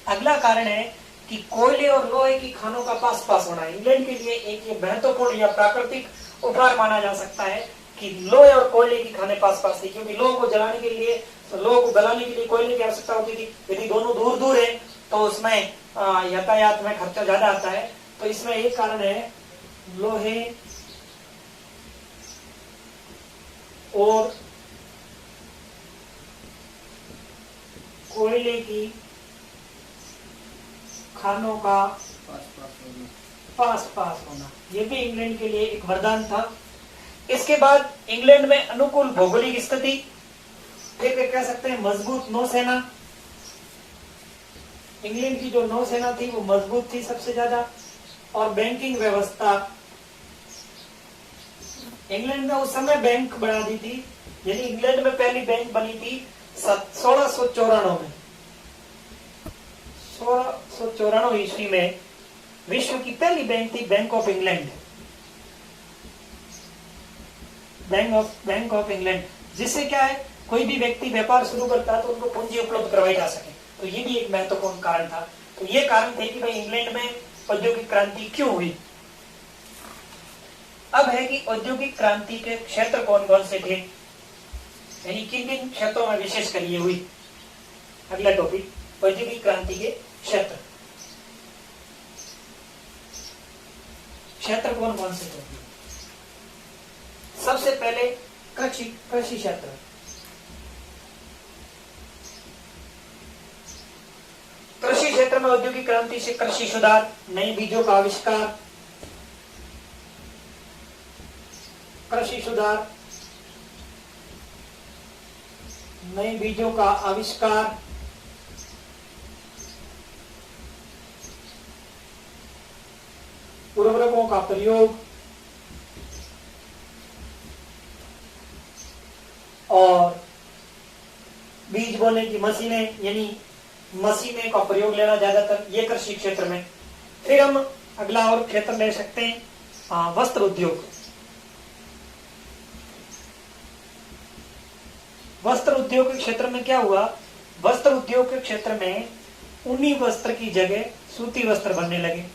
अगला कारण है कि कोयले और लोहे की खानों का पास पास होना इंग्लैंड के लिए एक ये महत्वपूर्ण या प्राकृतिक उपहार माना जा सकता है कि लोहे और कोयले की खाने पास पास थी, क्योंकि लोगों को जलाने के लिए, लोगों को गलाने के लिए कोयले की आवश्यकता होती थी। यदि दोनों दूर दूर है तो उसमें यातायात में खर्चा ज्यादा आता है। तो इसमें एक कारण है लोहे और कोयले की खानों का पास पास होना, ये भी इंग्लैंड के लिए एक वरदान था। इसके बाद इंग्लैंड में अनुकूल भौगोलिक स्थिति, फिर कह सकते हैं मजबूत नौसेना। इंग्लैंड की जो नौसेना थी वो मजबूत थी सबसे ज्यादा। और बैंकिंग व्यवस्था, इंग्लैंड में उस समय बैंक बना दी थी, यानी इंग्लैंड में पहली बैंक बनी थी 1694 में। 1694 ईस्वी में विश्व की पहली बैंक थी bank of England, bank of England, जिससे क्या है कोई भी व्यक्ति व्यापार शुरू करता है तो उनको पूंजी उपलब्ध करवाई जा सके। तो ये भी एक महत्वपूर्ण कारण था। तो ये कारण थे कि भाई इंग्लैंड में औद्योगिक क्रांति क्यों हुई। अब है कि औद्योगिक क्रांति के क्षेत्र कौन कौन से थे, यानी किन किन क्षेत्रों में विशेषकर ये हुई। अगला टॉपिक, औद्योगिक क्रांति के क्षेत्र। क्षेत्र कौन कौन से थे। सबसे पहले कृषि क्षेत्र। कृषि क्षेत्र में औद्योगिक क्रांति से कृषि सुधार, नए बीजों का आविष्कार, कृषि सुधार, नए बीजों का आविष्कार, उर्वरकों का प्रयोग और बीज बोने की मशीनें, यानी मशीनें का प्रयोग लेना ज्यादातर, ये कृषि क्षेत्र में। फिर हम अगला और क्षेत्र ले सकते हैं वस्त्र उद्योग। वस्त्र उद्योग के क्षेत्र में क्या हुआ, वस्त्र उद्योग के क्षेत्र में ऊनी वस्त्र की जगह सूती वस्त्र बनने लगे।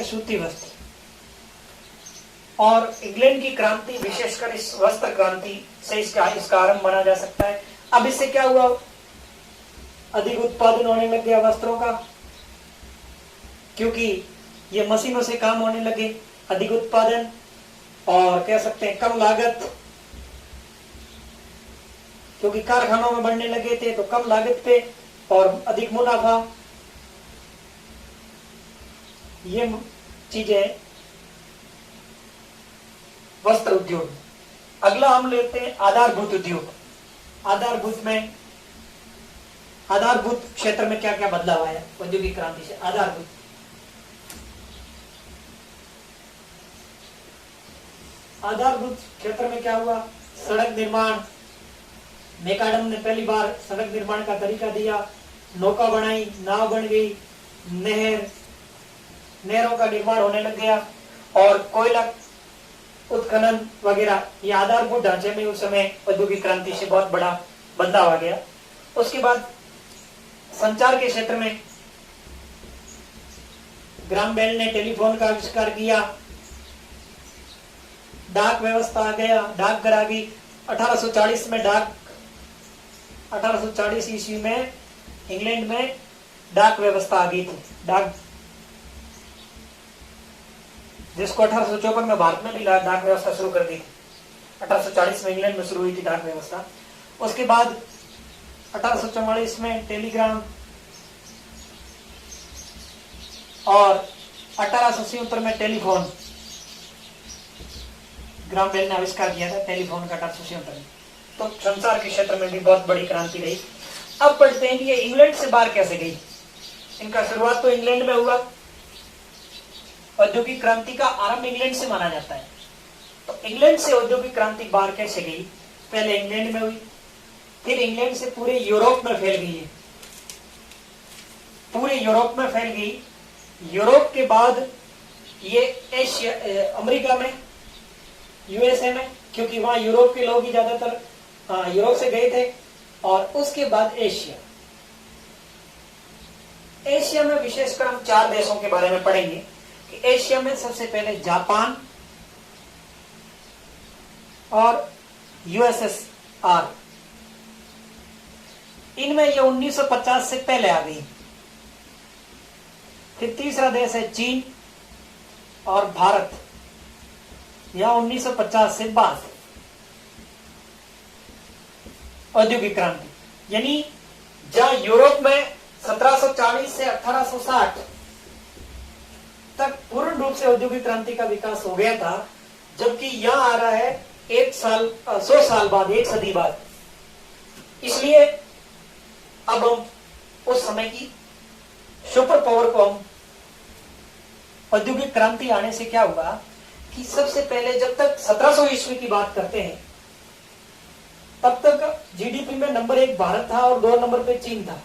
सूती वस्त्र। और इंग्लैंड की क्रांति विशेषकर इस वस्त्र क्रांति से इसका आरंभ माना जा सकता है। अब इससे क्या हुआ, अधिक उत्पादन होने लग गया वस्त्रों का, क्योंकि ये मशीनों से काम होने लगे। अधिक उत्पादन और कह सकते हैं कम लागत, क्योंकि कारखानों में बनने लगे थे तो कम लागत पे और अधिक मुनाफा, ये चीजें वस्त्र उद्योग। अगला हम लेते हैं आधारभूत उद्योग। आधारभूत क्षेत्र में क्या क्या बदलाव आया औद्योगिक क्रांति से। आधारभूत क्षेत्र में क्या हुआ, सड़क निर्माण, मैकाडम ने पहली बार सड़क निर्माण का तरीका दिया, नौका बनाई, नाव बन गई, नहरों का निर्माण होने लग गया और कोयला उत्खनन वगैरह, ये आधारभूत ढांचे में उस समय औद्योगिक क्रांति से बहुत बड़ा बदलाव आ गया। उसके बाद संचार के क्षेत्र में ग्राहम बेल ने टेलीफोन का आविष्कार किया, डाक व्यवस्था आ गया, डाकघर आ गई। 1840 में 1840 ईस्वी में इंग्लैंड में डाक व्यवस्था आ गई थी। जिसको 1854 में भारत में भी डाक व्यवस्था शुरू कर दी थी। 1840 में इंग्लैंड में शुरू हुई थी डाक व्यवस्था। उसके बाद 1844 में टेलीग्राम और 1877 में टेलीफोन, ग्राम बेल ने आविष्कार किया था टेलीफोन का 1877 में। तो संसार के क्षेत्र में भी बहुत बड़ी क्रांति रही। अब पढ़ते हैं कि ये इंग्लैंड से बाहर कैसे गई। इनका शुरुआत तो इंग्लैंड में हुआ। औद्योगिक क्रांति का आरंभ इंग्लैंड से माना जाता है। तो इंग्लैंड से औद्योगिक क्रांति बाहर कैसे गई? पहले इंग्लैंड में हुई, फिर इंग्लैंड से पूरे यूरोप में फैल गई है। पूरे यूरोप में फैल गई। यूरोप के बाद ये एशिया, अमेरिका में, यूएसए में, क्योंकि वहां यूरोप के लोग ही ज्यादातर यूरोप से गए थे। और उसके बाद एशिया। एशिया में विशेषकर हम 4 देशों के बारे में पढ़ेंगे कि एशिया में सबसे पहले जापान और यूएसएसआर, इनमें ये 1950 से पहले आ गई। फिर तीसरा देश है चीन और भारत, यहां 1950 से बाद औद्योगिक क्रांति। यानी जहां यूरोप में 1740 से 1860 तक पूर्ण रूप से औद्योगिक क्रांति का विकास हो गया था, जबकि यहां आ रहा है 100 साल बाद, 1 सदी बाद। इसलिए अब हम उस समय की सुपर पावर को, हम औद्योगिक क्रांति आने से क्या हुआ कि सबसे पहले जब तक 1700 ईस्वी की बात करते हैं तब तक जीडीपी में नंबर 1 भारत था और 2 नंबर पे चीन था।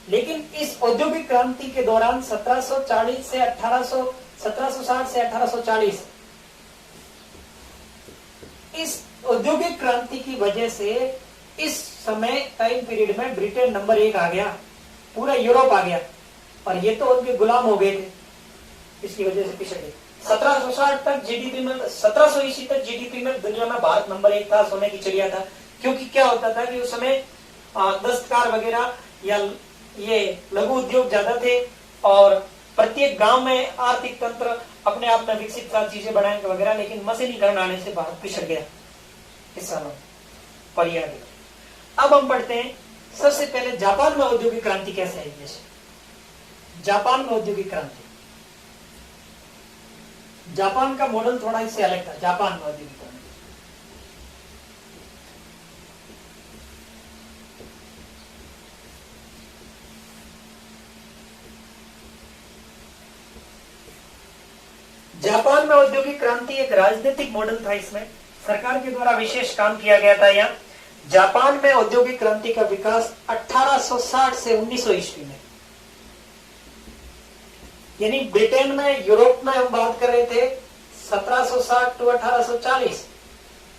लेकिन इस औद्योगिक क्रांति के दौरान 1760 से 1840, इस औद्योगिक क्रांति की वजह से इस समय टाइम पीरियड में ब्रिटेन नंबर 1 आ गया, पूरा यूरोप आ गया, और ये तो उनके गुलाम हो गए थे, इसकी वजह से पिछड़ गए। 1760 तक जीडीपी में, 1700 ईस्वी तक जीडीपी में दुनिया में भारत नंबर 1 था, सोने की चिड़िया था। क्योंकि क्या होता था कि उस समय दस्तकार वगैरह या ये लघु उद्योग ज्यादा थे, और प्रत्येक गांव में आर्थिक तंत्र अपने आप में विकसित था, चीजें बनाने वगैरह। लेकिन मशीनीकरण आने से भारत पिछड़ गया किसानों पर। अब हम पढ़ते हैं सबसे पहले जापान में औद्योगिक क्रांति कैसे आई। जैसे जापान में औद्योगिक क्रांति, जापान का मॉडल थोड़ा इससे अलग था। जापान में औद्योगिक क्रांति, जापान में औद्योगिक क्रांति एक राजनीतिक मॉडल था। इसमें सरकार के द्वारा विशेष काम किया गया था। यहाँ जापान में औद्योगिक क्रांति का विकास 1860 से 1900 ईस्वी में, यानी ब्रिटेन में, यूरोप में हम बात कर रहे थे 1760 टू 1840।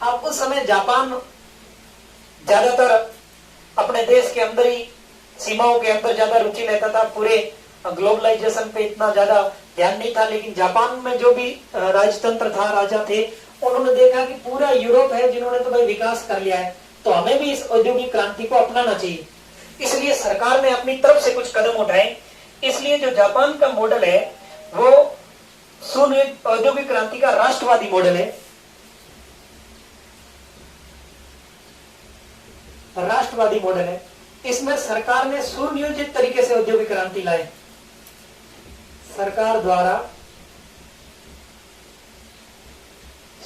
अब उस समय जापान ज्यादातर अपने देश के अंदर ही, सीमाओं के अंदर ज्यादा रुचि लेता था। पूरे ग्लोबलाइजेशन पे इतना ज्यादा ध्यान नहीं था। लेकिन जापान में जो भी राजतंत्र था, राजा थे, उन्होंने देखा कि पूरा यूरोप है जिन्होंने तो भाई विकास कर लिया है, तो हमें भी इस औद्योगिक क्रांति को अपनाना चाहिए। इसलिए सरकार ने अपनी तरफ से कुछ कदम उठाए। इसलिए जो जापान का मॉडल है वो सुनियोजित औद्योगिक क्रांति का राष्ट्रवादी मॉडल है। राष्ट्रवादी मॉडल है। इसमें सरकार ने सुनियोजित तरीके से औद्योगिक क्रांति लाई। सरकार द्वारा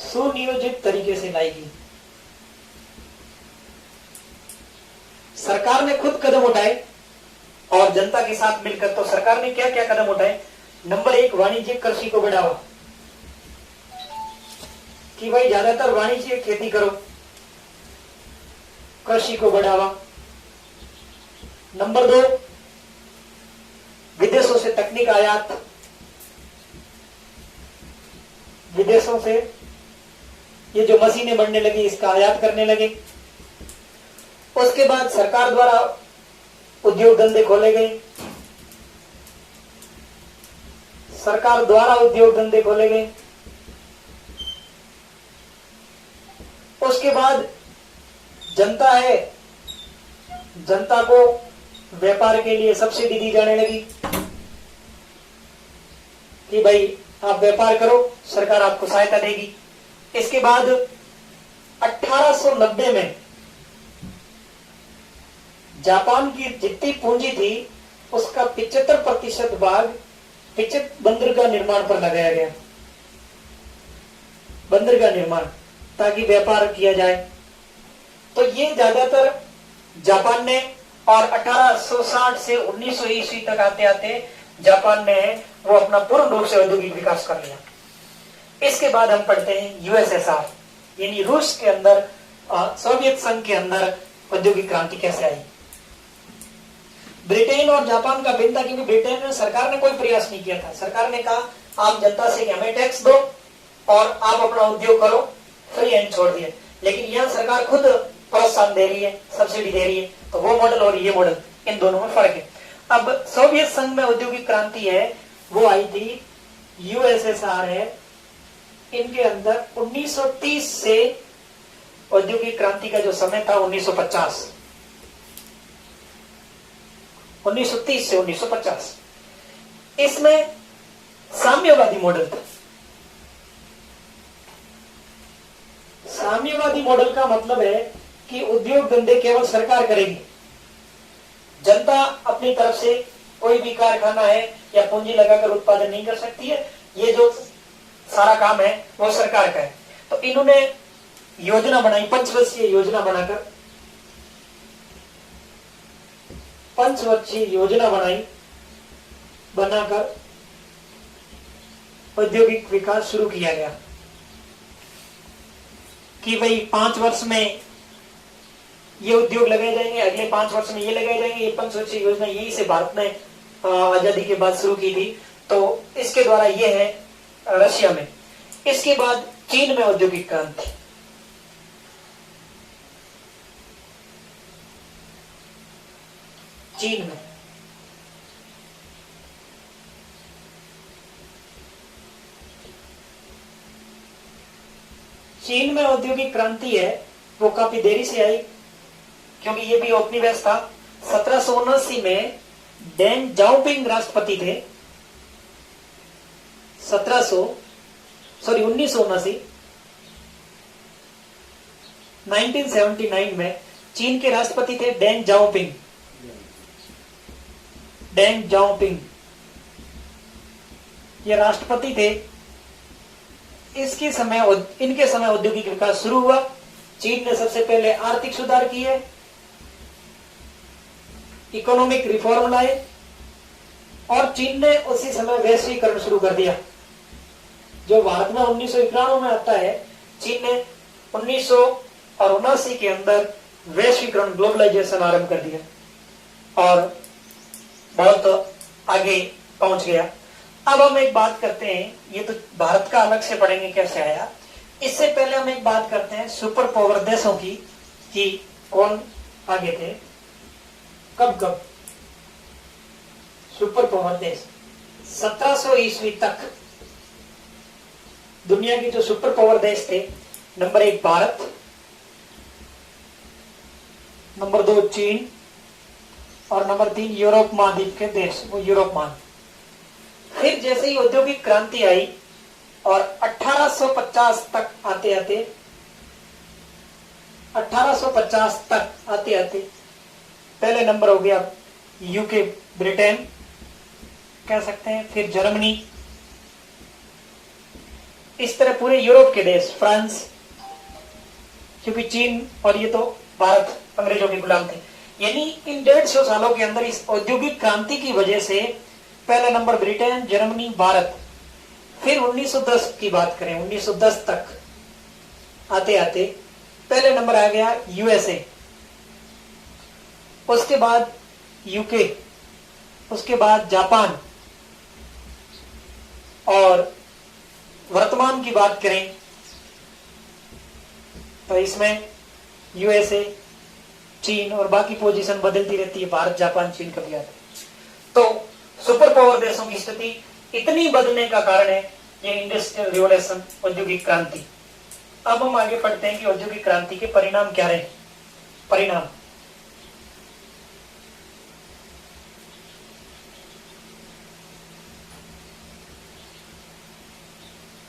सुनियोजित तरीके से लाई गई। सरकार ने खुद कदम उठाए और जनता के साथ मिलकर। तो सरकार ने क्या क्या कदम उठाए? नंबर 1, वाणिज्यिक कृषि को बढ़ावा, कि भाई ज्यादातर वाणिज्यिक खेती करो, कृषि को बढ़ावा। नंबर 2, विदेशों से तकनीक आयात, विदेशों से ये जो मशीनें बनने लगी इसका आयात करने लगे। उसके बाद सरकार द्वारा उद्योग धंधे खोले गए। सरकार द्वारा उद्योग धंधे खोले गए। उसके बाद जनता है, जनता को व्यापार के लिए सब्सिडी दी जाने लगी कि भाई आप व्यापार करो, सरकार आपको सहायता देगी। इसके बाद 1890 में जापान की जितनी पूंजी थी उसका 75% भाग बंदरगाह निर्माण पर लगाया गया, बंदरगाह निर्माण, ताकि व्यापार किया जाए। तो ये ज्यादातर जापान ने, और 1860 से 1900 ईस्वी तक आते आते जापान ने वो अपना पूर्ण रूप से औद्योगिक विकास कर लिया। इसके बाद हम पढ़ते हैं यूएसएसआर, यानी रूस के अंदर, सोवियत संघ के अंदर औद्योगिक क्रांति कैसे आई। ब्रिटेन और जापान का भिन्न था, क्योंकि ब्रिटेन में सरकार ने कोई प्रयास नहीं किया था। सरकार ने कहा आप जनता से हमें टैक्स दो और आप अपना उद्योग करो, फ्री एंड छोड़ दिए। लेकिन यह सरकार खुद प्रोत्साहन दे रही है, सब्सिडी दे रही है। तो वो मॉडल और ये मॉडल, इन दोनों में फर्क है। अब सोवियत संघ में औद्योगिक क्रांति है, वो आई थी, यूएसएसआर है, इनके अंदर 1930 से औद्योगिक क्रांति का जो समय था 1950, 1930 से 1950, इसमें साम्यवादी मॉडल था। साम्यवादी मॉडल का मतलब है कि उद्योग धंधे केवल सरकार करेगी, जनता अपनी तरफ से कोई भी कारखाना है या पूंजी लगाकर उत्पादन नहीं कर सकती है। ये जो सारा काम है वो सरकार का है। तो इन्होंने योजना बनाई, पंचवर्षीय योजना बनाकर, पंचवर्षीय योजना बनाकर औद्योगिक विकास शुरू किया गया कि भाई 5 वर्ष में ये उद्योग लगाए जाएंगे, अगले 5 वर्ष में ये लगाए जाएंगे। ये पंचवर्षीय योजना यही से भारत ने आजादी के बाद शुरू की थी। तो इसके द्वारा ये है रशिया में। इसके बाद चीन में औद्योगिक क्रांति, चीन में औद्योगिक क्रांति है, वो काफी देरी से आई, क्योंकि ये भी औपनिवेश था। 1779 में डेंग जाओपिंग राष्ट्रपति थे। 1979 में चीन के राष्ट्रपति थे डेंग जाओपिंग। ये राष्ट्रपति थे। इनके समय औद्योगिक विकास शुरू हुआ। चीन ने सबसे पहले आर्थिक सुधार किए, इकोनॉमिक रिफॉर्म लाए, और चीन ने उसी समय वैश्वीकरण शुरू कर दिया। जो भारत में 1991 में आता है, चीन ने 1979 के अंदर वैश्वीकरण, ग्लोबलाइजेशन आरंभ कर दिया और बहुत आगे पहुंच गया। अब हम एक बात करते हैं, ये तो भारत का अलग से पढ़ेंगे कैसे आया। इससे पहले हम एक बात करते हैं सुपर पावर देशों की, कि कौन आगे थे, कब सुपर पावर देश। 1700 ईस्वी तक दुनिया के जो सुपर पावर देश थे, नंबर 1 भारत, नंबर 2 चीन, और नंबर 3 यूरोप महाद्वीप के देश, वो यूरोप महाद्वीप। फिर जैसे ही औद्योगिक क्रांति आई और 1850 तक आते पहले नंबर हो गया यूके, ब्रिटेन कह सकते हैं, फिर जर्मनी, इस तरह पूरे यूरोप के देश, फ्रांस, क्योंकि चीन और ये तो भारत अंग्रेजों के गुलाम थे। यानी इन 150 सालों के अंदर इस औद्योगिक क्रांति की वजह से पहला नंबर ब्रिटेन, जर्मनी, भारत। फिर 1910 की बात करें, 1910 तक आते आते पहले नंबर आ गया यूएसए, उसके बाद यूके, उसके बाद जापान, और वर्तमान की बात करें तो इसमें यूएसए, चीन, और बाकी पोजीशन बदलती रहती है, भारत, जापान, चीन कभी आते। तो सुपर पावर देशों की स्थिति इतनी बदलने का कारण है ये इंडस्ट्रियल रिवोल्यूशन, औद्योगिक क्रांति। अब हम आगे पढ़ते हैं कि औद्योगिक क्रांति के परिणाम क्या रहे। परिणाम,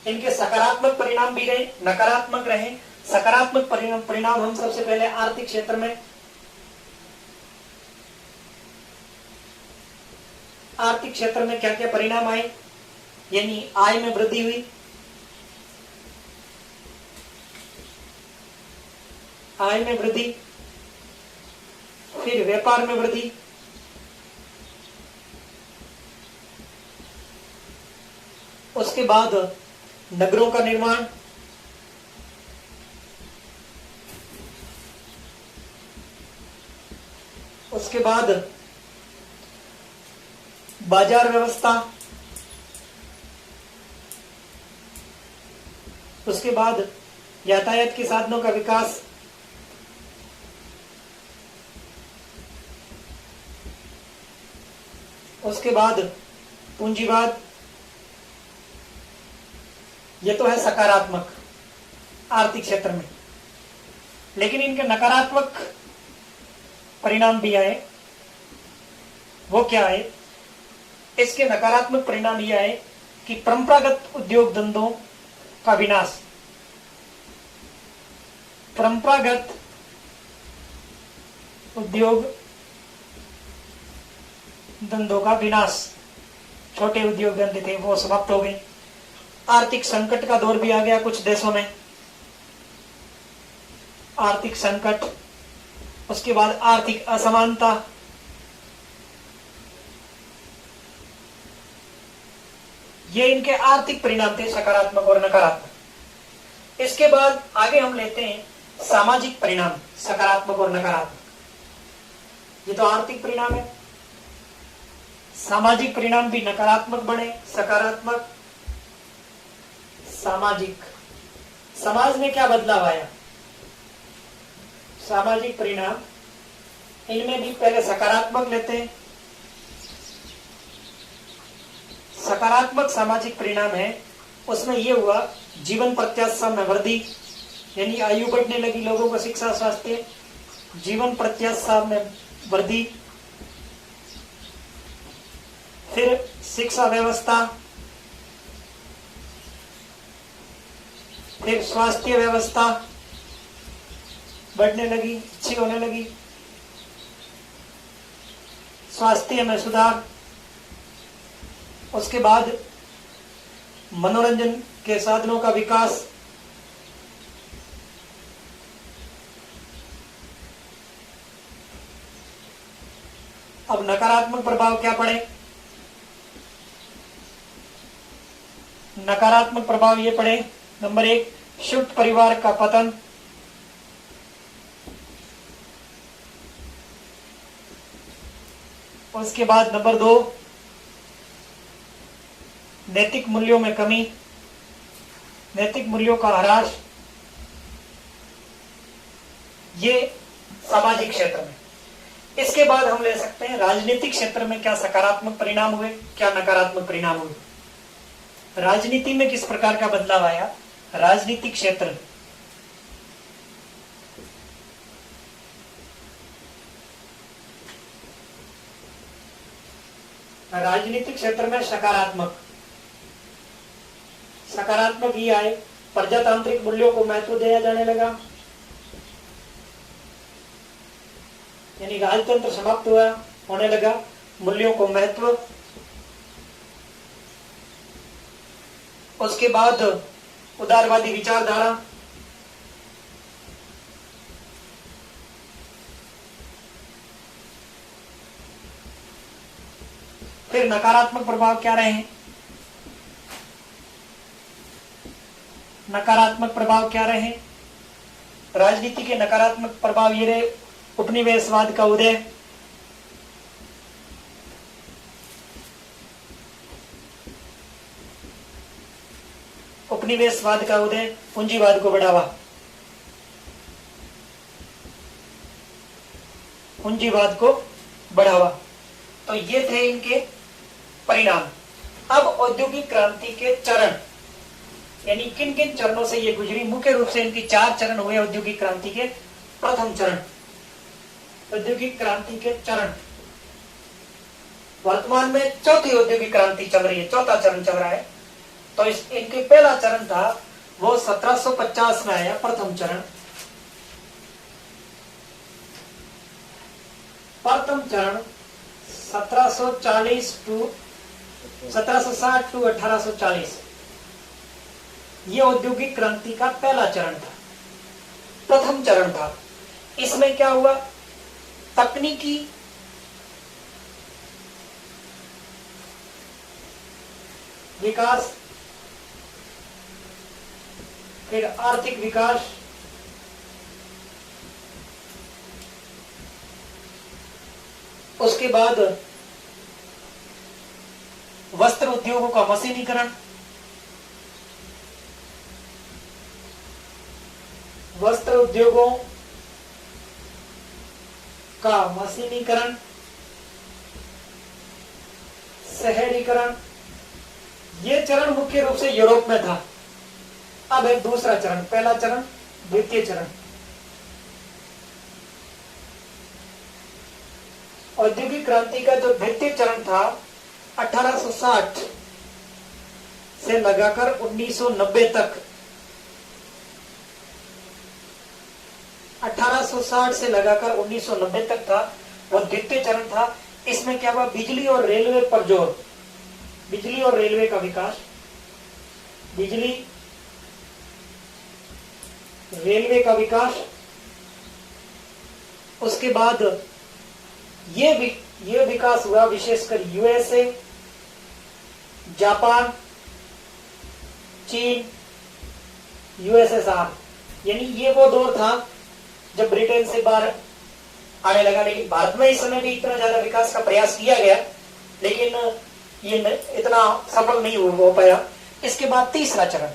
इनके सकारात्मक परिणाम भी रहे, नकारात्मक रहे। सकारात्मक परिणाम हम सबसे पहले आर्थिक क्षेत्र में, आर्थिक क्षेत्र में क्या क्या परिणाम आए, यानी आय में वृद्धि हुई, आय में वृद्धि, फिर व्यापार में वृद्धि, उसके बाद नगरों का निर्माण, उसके बाद बाजार व्यवस्था, उसके बाद यातायात के साधनों का विकास, उसके बाद पूंजीवाद। ये तो है सकारात्मक आर्थिक क्षेत्र में, लेकिन इनके नकारात्मक परिणाम भी आए। वो क्या है? इसके नकारात्मक परिणाम ये आए कि परंपरागत उद्योग धंधों का विनाश, परंपरागत उद्योग धंधों का विनाश, छोटे उद्योग धंधे थे वो समाप्त हो गए। आर्थिक संकट का दौर भी आ गया कुछ देशों में, आर्थिक संकट, उसके बाद आर्थिक असमानता, ये इनके आर्थिक परिणाम थे, सकारात्मक और नकारात्मक। इसके बाद आगे हम लेते हैं सामाजिक परिणाम, सकारात्मक और नकारात्मक। ये तो आर्थिक परिणाम है। सामाजिक परिणाम भी नकारात्मक बने, सकारात्मक। सामाजिक, समाज में क्या बदलाव आया? सामाजिक परिणाम, इनमें भी पहले सकारात्मक लेते हैं। सकारात्मक सामाजिक परिणाम है, उसमें यह हुआ जीवन प्रत्याशा में वृद्धि, यानी आयु बढ़ने लगी लोगों को, शिक्षा, स्वास्थ्य, जीवन प्रत्याशा में वृद्धि। फिर शिक्षा व्यवस्था, फिर स्वास्थ्य व्यवस्था बढ़ने लगी, अच्छी होने लगी, स्वास्थ्य में सुधार। उसके बाद मनोरंजन के साधनों का विकास, अब नकारात्मक प्रभाव क्या पड़े? नकारात्मक प्रभाव ये पड़े, नंबर 1 शुद्ध परिवार का पतन, उसके बाद नंबर 2 नैतिक मूल्यों में कमी, नैतिक मूल्यों का ह्रास। ये सामाजिक क्षेत्र में। इसके बाद हम ले सकते हैं राजनीतिक क्षेत्र में क्या सकारात्मक परिणाम हुए, क्या नकारात्मक परिणाम हुए। राजनीति में किस प्रकार का बदलाव आया? राजनीतिक क्षेत्र, राजनीतिक क्षेत्र में सकारात्मक, सकारात्मक ही आए। प्रजातांत्रिक मूल्यों को महत्व दिया जाने लगा, यानी राजतंत्र समाप्त हुआ, होने लगा, मूल्यों को महत्व। उसके बाद उदारवादी विचारधारा, फिर नकारात्मक प्रभाव क्या रहे? नकारात्मक प्रभाव क्या रहे? राजनीति के नकारात्मक प्रभाव ये रहे, उपनिवेशवाद का उदय, उपनिवेशवाद का उदय, पूंजीवाद को बढ़ावा, पूंजीवाद को बढ़ावा। तो ये थे इनके परिणाम। अब औद्योगिक क्रांति के चरण, यानी किन किन चरणों से ये गुजरी? मुख्य रूप से इनकी 4 चरण हुए औद्योगिक क्रांति के। प्रथम चरण, औद्योगिक क्रांति के चरण। वर्तमान में चौथी औद्योगिक क्रांति चल रही है, चौथा चरण चल रहा है। तो इनके पहला चरण था वो 1750 में आया, प्रथम चरण। प्रथम चरण 1760 टू 1840, ये औद्योगिक क्रांति का पहला चरण था, प्रथम चरण था। इसमें क्या हुआ, तकनीकी विकास, फिर आर्थिक विकास, उसके बाद वस्त्र उद्योगों का मशीनीकरण, वस्त्र उद्योगों का मशीनीकरण, शहरीकरण, ये चरण मुख्य रूप से यूरोप में था। अब है दूसरा चरण, पहला चरण, द्वितीय चरण। औद्योगिक क्रांति का जो द्वितीय चरण था 1860 से लगाकर 1990 तक, 1860 से लगाकर 1990 तक था, वो द्वितीय चरण था। इसमें क्या हुआ, बिजली और रेलवे पर जोर, बिजली और रेलवे का विकास, बिजली रेलवे का विकास। उसके बाद ये विकास हुआ विशेषकर यूएसए, जापान, चीन, यूएसएसआर, यानी ये वो दौर था जब ब्रिटेन से बाहर आने लगा। लेकिन भारत में इस समय भी इतना ज्यादा विकास का प्रयास किया गया, लेकिन ये इतना सफल नहीं हो पाया। इसके बाद तीसरा चरण,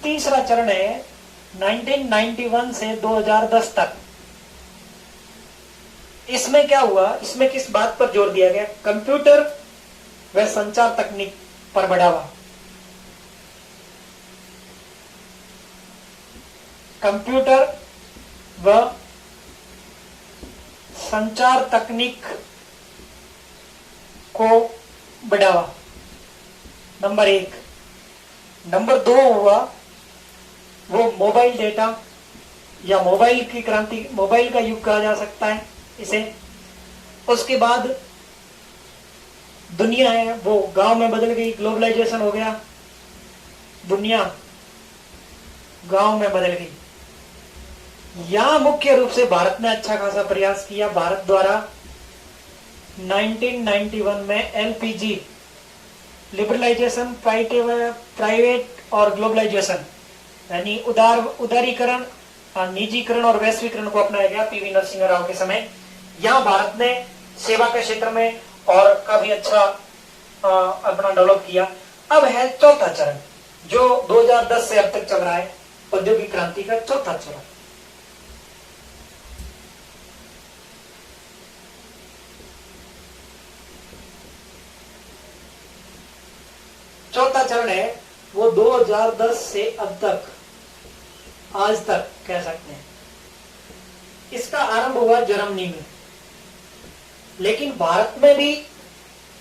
तीसरा चरण है 1991 से 2010 तक। इसमें क्या हुआ, इसमें किस बात पर जोर दिया गया, कंप्यूटर व संचार तकनीक पर बढ़ावा, कंप्यूटर व संचार तकनीक को बढ़ावा, नंबर 1। नंबर 2 हुआ वो मोबाइल डेटा या मोबाइल की क्रांति, मोबाइल का युग कहा जा सकता है इसे। उसके बाद दुनिया है वो गांव में बदल गई, ग्लोबलाइजेशन हो गया, दुनिया गांव में बदल गई। यहां मुख्य रूप से भारत ने अच्छा खासा प्रयास किया। भारत द्वारा 1991 में एलपीजी, लिबरलाइजेशन, प्राइवेट और ग्लोबलाइजेशन, यानी उदारीकरण, निजीकरण और वैश्वीकरण को अपनाया गया पीवी नरसिंह राव के समय। यहां भारत ने सेवा के क्षेत्र में और काफी अच्छा अपना डेवलप किया। अब है चौथा चरण जो 2010 से अब तक चल रहा है, औद्योगिक क्रांति का चौथा चरण। चौथा चरण है वो 2010 से अब तक, आज तक कह सकते हैं। इसका आरंभ हुआ जर्मनी में, लेकिन भारत में भी,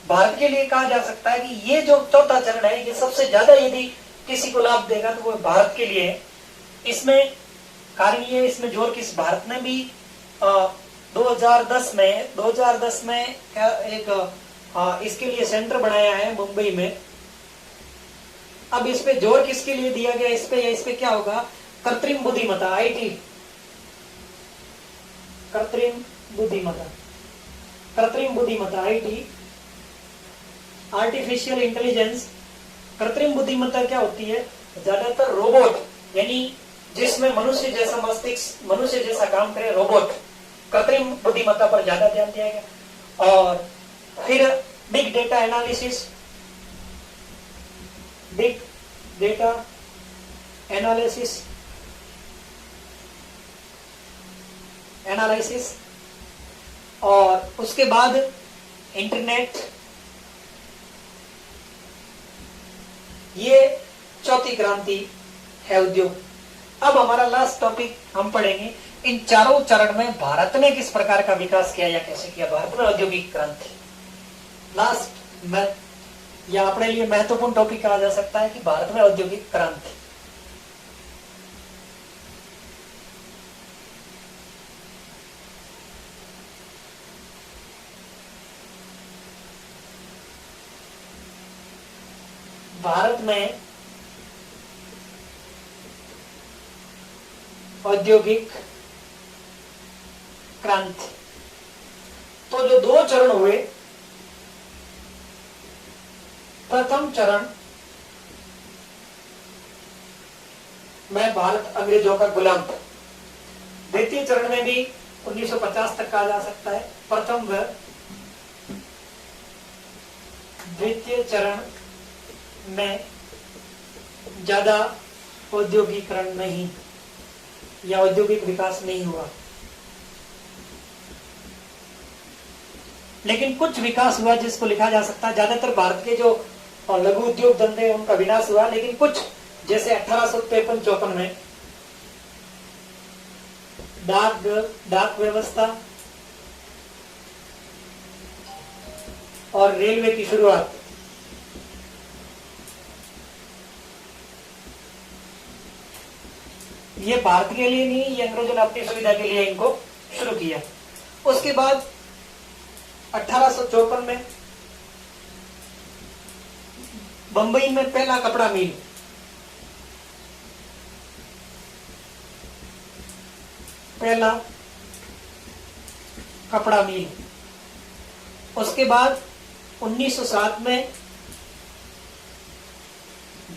भारत के लिए कहा जा सकता है कि ये जो चौथा चरण है ये सबसे ज्यादा यदि किसी को लाभ देगा तो वो भारत के लिए है। इसमें कारण ये, इसमें जोर किस, भारत ने भी 2010 में क्या एक इसके लिए सेंटर बनाया है मुंबई में। अब इस पे जोर किसके लिए दिया गया, इस पे क्या होगा, कृत्रिम बुद्धिमत्ता, आईटी, कृत्रिम बुद्धिमत्ता आईटी, आर्टिफिशियल इंटेलिजेंस। कृत्रिम बुद्धिमत्ता क्या होती है, ज्यादातर रोबोट, यानी जिसमें मनुष्य जैसा मस्तिष्क, मनुष्य जैसा काम करे, रोबोट, कृत्रिम बुद्धिमत्ता पर ज्यादा ध्यान दिया गया। और फिर big data analysis, big data analysis, और उसके बाद इंटरनेट। ये चौथी क्रांति है उद्योग। अब हमारा लास्ट टॉपिक हम पढ़ेंगे, इन चारों चरण में भारत ने किस प्रकार का विकास किया या कैसे किया, भारत में औद्योगिक क्रांति। लास्ट मैं या अपने लिए महत्वपूर्ण टॉपिक कहा जा सकता है कि भारत में औद्योगिक क्रांति। भारत में औद्योगिक क्रांति, तो जो दो चरण हुए, प्रथम चरण में भारत अंग्रेजों का गुलाम था। द्वितीय चरण में भी 1950 तक कहा जा सकता है। प्रथम व द्वितीय चरण में ज्यादा औद्योगिकरण नहीं या औद्योगिक विकास नहीं हुआ, लेकिन कुछ विकास हुआ जिसको लिखा जा सकता है। ज्यादातर भारत के जो लघु उद्योग धंधे उनका विनाश हुआ, लेकिन कुछ जैसे 1853-54 में डाक व्यवस्था और रेलवे की शुरुआत, ये भारत के लिए नहीं, ये अंग्रेजों ने अपनी सुविधा के लिए इनको शुरू किया। उसके बाद 1854 में बंबई में पहला कपड़ा मिल, उसके बाद 1907 में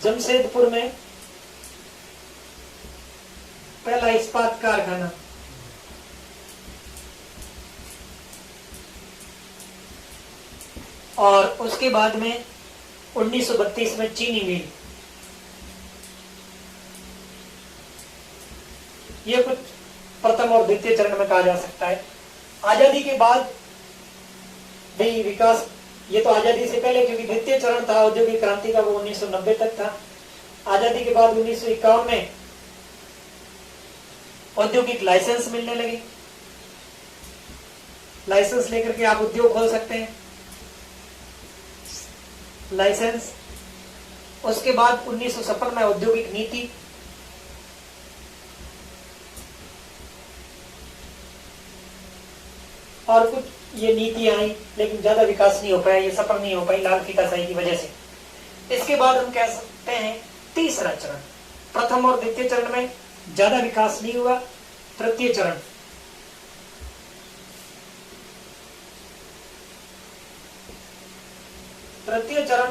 जमशेदपुर में पहला इस्पात कारखाना, और उसके बाद में 1932 में चीनी मिल। ये कुछ प्रथम और द्वितीय चरण में कहा जा सकता है। आजादी के बाद भी विकास, ये तो आजादी से पहले, क्योंकि द्वितीय चरण था औद्योगिक क्रांति का, वो 1990 तक था। आजादी के बाद 1951 में औद्योगिक लाइसेंस मिलने लगे। लाइसेंस लेकर के आप उद्योग खोल सकते हैं, लाइसेंस। उसके बाद 1956 में औद्योगिक नीति, और कुछ ये नीति आई, लेकिन ज्यादा विकास नहीं हो पाया, ये सफल नहीं हो पाई लाल फीताशाही की वजह से। इसके बाद हम कह सकते हैं तीसरा चरण, प्रथम और द्वितीय चरण में ज्यादा विकास नहीं हुआ। तृतीय चरण,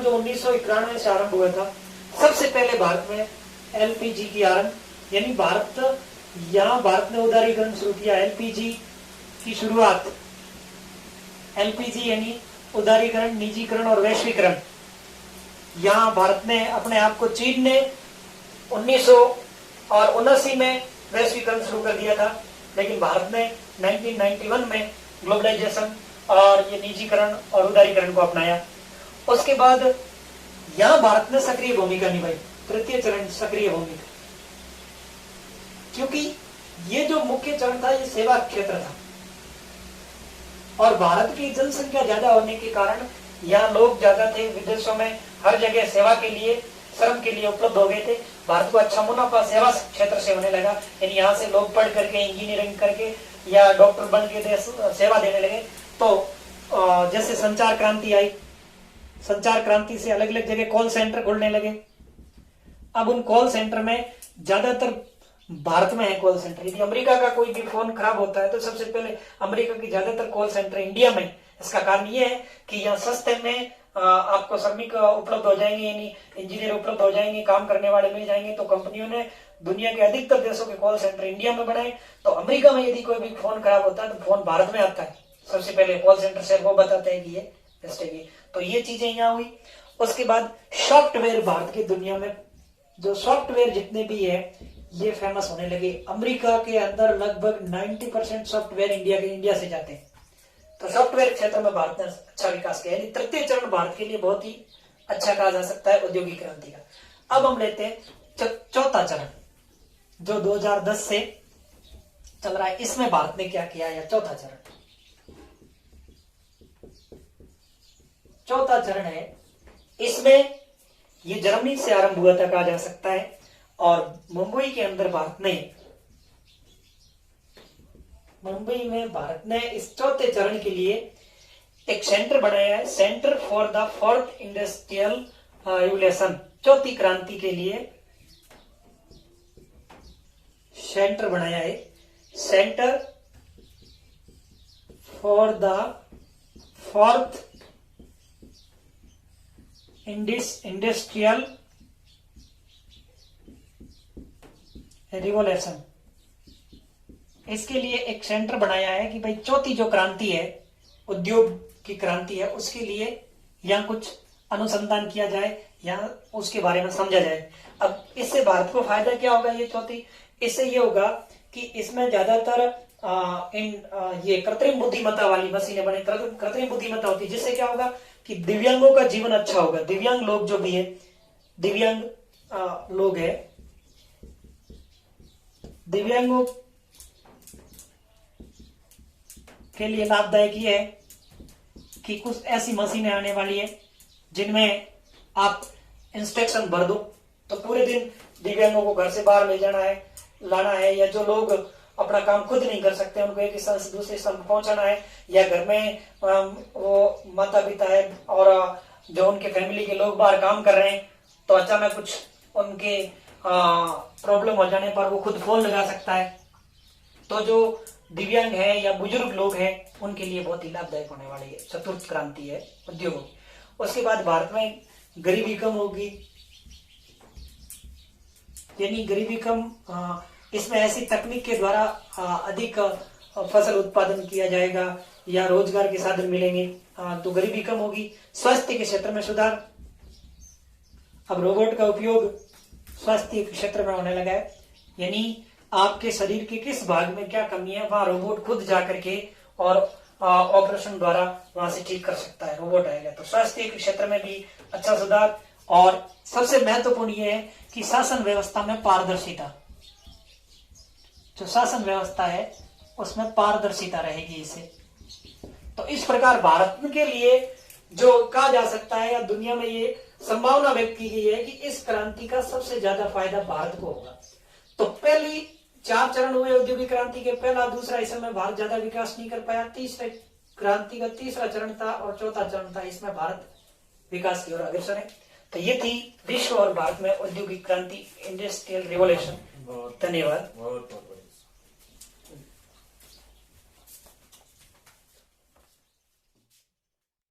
जो 1991 से आरंभ हुआ था, सबसे पहले भारत में एलपीजी की आरंभ, यानी भारत ने उदारीकरण शुरू किया। एलपीजी की शुरुआत, एलपीजी यानी उदारीकरण, निजीकरण और वैश्वीकरण। यहाँ भारत ने अपने आप को, चीन ने 1979 में वैश्वीकरण शुरू कर दिया था, लेकिन भारत ने 1991 में ग्लोबलाइजेशन और ये निजीकरण और उदारीकरण को अपनाया। उसके बाद यहाँ भारत ने सक्रिय भूमिका निभाई, तृतीय चरण सक्रिय भूमिका, क्योंकि ये जो मुख्य चरण था ये सेवा क्षेत्र था, और भारत की जनसंख्या ज्यादा होने के कारण यहाँ लोग ज्यादा थे। विदेशों में हर जगह सेवा के लिए, श्रम के लिए उपलब्ध हो गए थे। भारत को अच्छा मुनाफा सेवा क्षेत्र से होने लगा, यानी यहाँ से लोग पढ़ करके, इंजीनियरिंग करके या डॉक्टर बन के सेवा देने लगे। तो जैसे संचार क्रांति आई, संचार क्रांति से अलग अलग जगह कॉल सेंटर खुलने लगे। अब उन कॉल सेंटर में ज्यादातर भारत में है कॉल सेंटर। यदि अमेरिका का कोई भी फोन खराब होता है तो सबसे पहले अमेरिका की ज्यादातर कॉल सेंटर इंडिया में। इसका कारण ये है कि यहाँ सस्ते में आपको श्रमिक उपलब्ध हो जाएंगे, यानी इंजीनियर उपलब्ध हो जाएंगे, काम करने वाले मिल जाएंगे। तो कंपनियों ने दुनिया के अधिकतर देशों के कॉल सेंटर इंडिया में बनाए। तो अमेरिका में यदि कोई भी फोन खराब होता है तो फोन भारत में आता है, सबसे पहले कॉल सेंटर से वो बताते हैं कि ये तो ये चीजें यहाँ हुई। उसके बाद सॉफ्टवेयर, भारत की दुनिया में जो सॉफ्टवेयर जितने भी है ये फेमस होने लगे। अमेरिका के अंदर लगभग 90% सॉफ्टवेयर इंडिया से जाते हैं। तो सॉफ्टवेयर क्षेत्र में भारत ने अच्छा विकास किया, यानी तृतीय चरण भारत के लिए बहुत ही अच्छा कहा जा सकता है औद्योगिक क्रांति का। अब हम लेते हैं चौथा चरण जो 2010 से चल रहा है, इसमें भारत ने क्या किया, या चौथा चरण। चौथा चरण है, इसमें ये जर्मनी से आरंभ हुआ था कहा जा सकता है, और मुंबई के अंदर मुंबई में भारत ने इस चौथे चरण के लिए एक सेंटर बनाया है, centre for the fourth industrial revolution, चौथी क्रांति के लिए सेंटर बनाया है, centre for the fourth industrial revolution. इसके लिए एक सेंटर बनाया है कि भाई चौथी जो क्रांति है, उद्योग की क्रांति है, उसके लिए यहाँ कुछ अनुसंधान किया जाए या उसके बारे में समझा जाए। अब इससे भारत को फायदा क्या होगा? ये चौथी, इससे ये होगा कि इसमें ज्यादातर ये कृत्रिम बुद्धिमत्ता वाली मशीनें बने, कृत्रिम बुद्धिमत्ता होती है, जिससे क्या होगा कि दिव्यांगों का जीवन अच्छा होगा। दिव्यांग लोग जो भी है, दिव्यांग लोग है, दिव्यांगों के लिए लाभदायक ये है कि कुछ ऐसी मशीनें आने वाली है जिनमें आप इंस्ट्रक्शन भर दो तो पूरे दिन दिव्यांगों को घर से बाहर ले जाना है, लाना है, या जो लोग अपना काम खुद नहीं कर सकते उनको एक स्थान से दूसरे स्थान पहुंचाना है, या घर में वो माता पिता है और जो उनके फैमिली के लोग बाहर काम कर रहे हैं, तो अचानक कुछ उनके प्रॉब्लम हो जाने पर वो खुद फोन लगा सकता है। तो जो दिव्यांग है या बुजुर्ग लोग हैं उनके लिए बहुत ही लाभदायक होने वाली है चतुर्थ क्रांति है उद्योगों की। उसके बाद भारत में गरीबी कम होगी, यानी गरीबी कम, इसमें ऐसी तकनीक के द्वारा अधिक फसल उत्पादन किया जाएगा या रोजगार के साधन मिलेंगे, तो गरीबी कम होगी। स्वास्थ्य के क्षेत्र में सुधार, अब रोबोट का उपयोग स्वास्थ्य के क्षेत्र में होने लगा है, यानी आपके शरीर के किस भाग में क्या कमी है वहां रोबोट खुद जाकर के और ऑपरेशन द्वारा वहां से ठीक कर सकता है, रोबोट आएगा। तो स्वास्थ्य के क्षेत्र में भी अच्छा सुधार, और सबसे महत्वपूर्ण ये है कि शासन व्यवस्था में पारदर्शिता, जो शासन व्यवस्था है उसमें पारदर्शिता रहेगी इससे। तो इस प्रकार भारत के लिए जो कहा जा सकता है या दुनिया में ये संभावना व्यक्त की गई है कि इस क्रांति का सबसे ज्यादा फायदा भारत को होगा। तो पहली 4 चरण हुए औद्योगिक क्रांति के, पहला दूसरा, इसमें भारत ज्यादा विकास नहीं कर पाया। तीसरे क्रांति का तीसरा चरण था और चौथा चरण था, इसमें भारत विकास की ओर अग्रसर है। तो ये थी विश्व और भारत में औद्योगिक क्रांति, इंडस्ट्रियल रिवोल्यूशन। धन्यवाद।